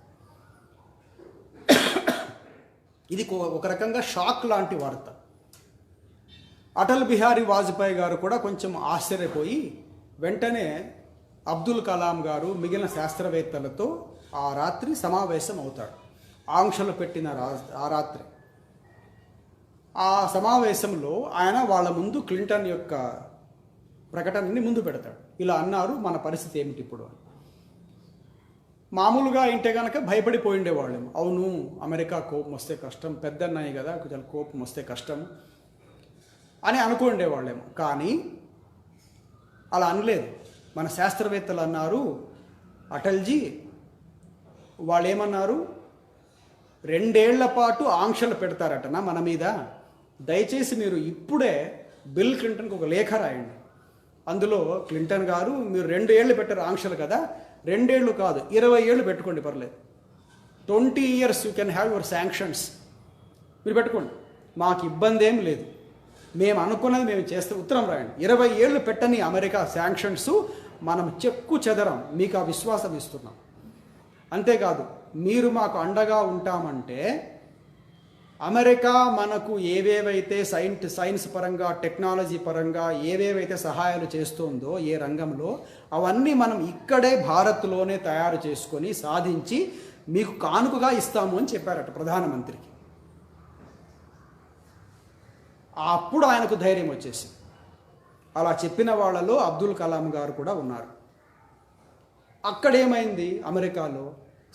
ఇది ఒక రకంగా షాక్ లాంటి వార్త. అటల్ బిహారీ వాజ్పేయి గారు కూడా కొంచెం ఆశ్చర్యపోయి వెంటనే అబ్దుల్ కలాం గారు మిగిలిన శాస్త్రవేత్తలతో ఆ రాత్రి సమావేశం అవుతాడు. ఆంక్షలు పెట్టిన ఆ రాత్రి ఆ సమావేశంలో ఆయన వాళ్ళ ముందు క్లింటన్ యొక్క ప్రకటనని ముందు పెడతాడు. ఇలా అన్నారు, మన పరిస్థితి ఏమిటి ఇప్పుడు అని. మామూలుగా ఇంటే కనుక భయపడిపోయి ఉండేవాళ్ళేమో. అవును, అమెరికా కోపం వస్తే కష్టం, పెద్దన్నయ్య కదా, కొంచెం కోపం వస్తే కష్టం అని అనుకుండేవాళ్ళేమో. కానీ అలా అనలేదు. మన శాస్త్రవేత్తలు అన్నారు, అటల్జీ వాళ్ళు ఏమన్నారు, 2 ఏళ్ల పాటు ఆంక్షలు పెడతారటనా మన మీద, దయచేసి మీరు ఇప్పుడే బిల్ క్లింటన్కి ఒక లేఖ రాయండి. అందులో క్లింటన్ గారు, మీరు 2 ఏళ్ళు పెట్టారు ఆంక్షలు కదా, 2 ఏళ్ళు కాదు 20 ఏళ్ళు పెట్టుకోండి, పర్లేదు, 20 years you can have your sanctions, మీరు పెట్టుకోండి, మాకు ఇబ్బంది ఏం లేదు, మేము అనుకున్నది మేము చేస్తే ఉత్తరం రాయండి. 20 ఏళ్ళు పెట్టని అమెరికా శాంక్షన్స్ మనం చెక్కు చెదరం, మీకు ఆ విశ్వాసం ఇస్తున్నాం. అంతేకాదు, మీరు మాకు అండగా ఉంటామంటే అమెరికా మనకు ఏవేవైతే సైన్స్ పరంగా, టెక్నాలజీ పరంగా ఏవేవైతే సహాయాలు చేస్తుందో ఏ రంగంలో, అవన్నీ మనం ఇక్కడే భారత్లోనే తయారు చేసుకొని సాధించి మీకు కానుకగా ఇస్తాము అని చెప్పారట ప్రధానమంత్రికి. అప్పుడు ఆయనకు ధైర్యం వచ్చేసి, అలా చెప్పిన వాళ్ళలో అబ్దుల్ కలాం గారు కూడా ఉన్నారు. అక్కడేమైంది, అమెరికాలో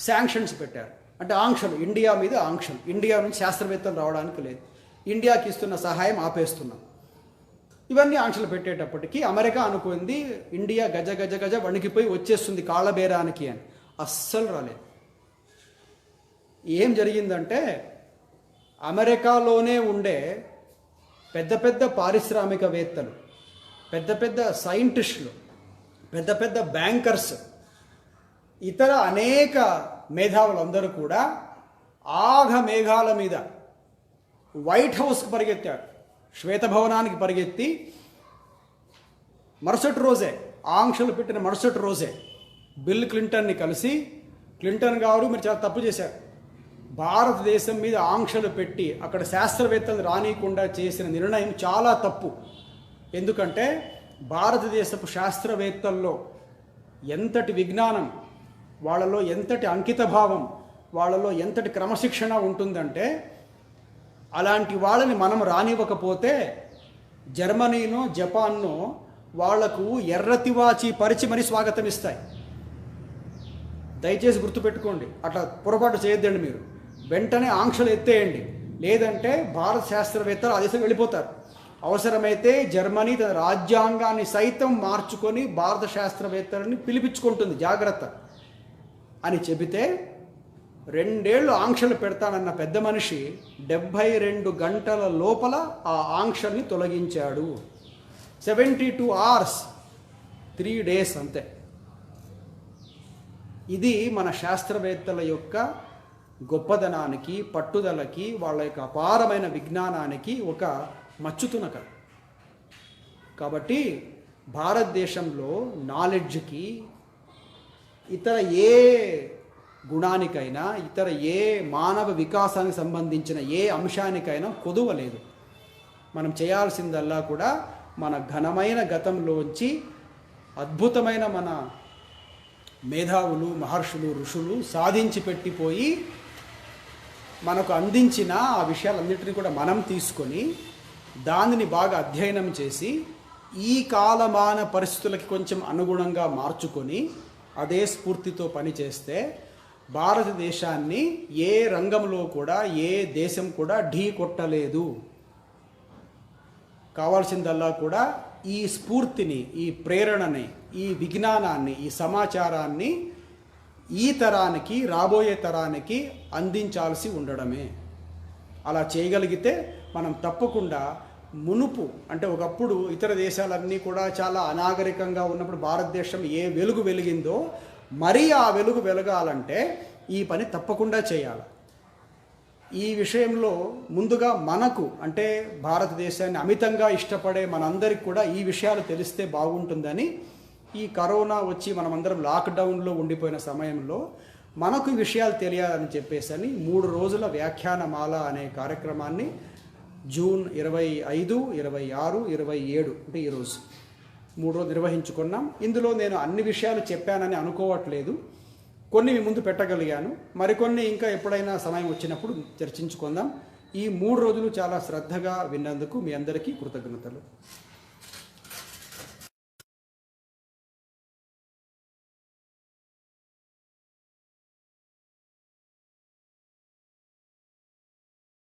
శాంక్షన్స్ పెట్టారు, అంటే ఆంక్షలు, ఇండియా మీద ఆంక్షలు. ఇండియా నుంచి శాస్త్రవేత్తలు రావడానికి లేదు, ఇండియాకి ఇస్తున్న సహాయం ఆపేస్తున్నాం. ఇవన్నీ ఆంక్షలు పెట్టేటప్పటికీ అమెరికా అనుకుంది ఇండియా గజ గజ గజ వణికిపోయి వచ్చేస్తుంది కాళ్ళబేరానికి అని. అస్సలు రాలేదు. ఏం జరిగిందంటే, అమెరికాలోనే ఉండే పెద్ద పెద్ద పారిశ్రామికవేత్తలు, పెద్ద పెద్ద సైంటిస్టులు, పెద్ద పెద్ద బ్యాంకర్స్, ఇతర అనేక మేధావులందరూ కూడా ఆఘ మేఘాల మీద వైట్ హౌస్కి పరిగెత్తారు, శ్వేతభవనానికి పరిగెత్తి మరుసటి రోజే, ఆంక్షలు పెట్టిన మరుసటి రోజే బిల్ క్లింటన్ని కలిసి, క్లింటన్ గారు మీరు చాలా తప్పు చేశారు, భారతదేశం మీద ఆంక్షలు పెట్టి అక్కడ శాస్త్రవేత్తలు రానియకుండా చేసిన నిర్ణయం చాలా తప్పు. ఎందుకంటే భారతదేశపు శాస్త్రవేత్తల్లో ఎంతటి విజ్ఞానం, వాళ్ళలో ఎంతటి అంకితభావం, వాళ్ళలో ఎంతటి క్రమశిక్షణ ఉంటుందంటే, అలాంటి వాళ్ళని మనం రానివ్వకపోతే జర్మనీనో జపాన్నో వాళ్లకు ఎర్రతివాచి పరిచి మరీ స్వాగతం ఇస్తాయి. దయచేసి గుర్తుపెట్టుకోండి, అట్లా పొరపాటు చేయొద్దండి. మీరు వెంటనే ఆంక్షలు ఎత్తేయండి, లేదంటే భారత శాస్త్రవేత్తలు ఆ దేశం వెళ్ళిపోతారు. అవసరమైతే జర్మనీ తన రాజ్యాంగాన్ని సైతం మార్చుకొని భారత శాస్త్రవేత్తలని పిలిపించుకుంటుంది, జాగ్రత్త అని చెబితే 2 ఏళ్ళు ఆంక్షలు పెడతానన్న పెద్ద మనిషి 72 గంటల లోపల ఆ ఆంక్షల్ని తొలగించాడు. 72 hours, 3 days అంతే. ఇది మన శాస్త్రవేత్తల యొక్క గొప్పదనానికి, పట్టుదలకి, వాళ్ళ యొక్క అపారమైన విజ్ఞానానికి ఒక మచ్చుతునక. కాబట్టి భారతదేశంలో నాలెడ్జ్కి, ఇతర ఏ గుణానికైనా, ఇతర ఏ మానవ వికాసానికి సంబంధించిన ఏ అంశానికైనా కొదువ లేదు. మనం చేయాల్సిందల్లా కూడా మన ఘనమైన గతంలోంచి అద్భుతమైన మన మేధావులు, మహర్షులు, ఋషులు సాధించి పెట్టిపోయి మనకు అందించిన ఆ విషయాలన్నింటినీ కూడా మనం తీసుకొని దానిని బాగా అధ్యయనం చేసి ఈ కాలమాన పరిస్థితులకి కొంచెం అనుగుణంగా మార్చుకొని అదే స్ఫూర్తితో పనిచేస్తే భారతదేశాన్ని ఏ రంగంలో కూడా ఏ దేశం కూడా ఢీ కొట్టలేదు. కావాల్సిందల్లా కూడా ఈ స్ఫూర్తిని, ఈ ప్రేరణని, ఈ విజ్ఞానాన్ని, ఈ సమాచారాన్ని ఈ తరానికి, రాబోయే తరానికి అందించాల్సి ఉండడమే. అలా చేయగలిగితే మనం తప్పకుండా మునుపు, అంటే ఒకప్పుడు ఇతర దేశాలన్నీ కూడా చాలా అనాగరికంగా ఉన్నప్పుడు భారతదేశం ఏ వెలుగు వెలిగిందో మరీ ఆ వెలుగు వెలగాలంటే ఈ పని తప్పకుండా చేయాలి. ఈ విషయంలో ముందుగా మనకు, అంటే భారతదేశాన్ని అమితంగా ఇష్టపడే మనందరికి కూడా ఈ విషయాలు తెలిస్తే బాగుంటుందని, ఈ కరోనా వచ్చి మనమందరం లాక్డౌన్లో ఉండిపోయిన సమయంలో మనకు ఈ విషయాలు తెలియాలని చెప్పేసి 3 రోజుల వ్యాఖ్యానమాల అనే కార్యక్రమాన్ని జూన్ 25, 26, 27 అంటే ఈరోజు 3 రోజులు నిర్వహించుకున్నాం. ఇందులో నేను అన్ని విషయాలు చెప్పానని అనుకోవట్లేదు, కొన్ని మీ ముందు పెట్టగలిగాను, మరికొన్ని ఇంకా ఎప్పుడైనా సమయం వచ్చినప్పుడు చర్చించుకుందాం. ఈ 3 రోజులు చాలా శ్రద్ధగా విన్నందుకు మీ అందరికీ కృతజ్ఞతలు.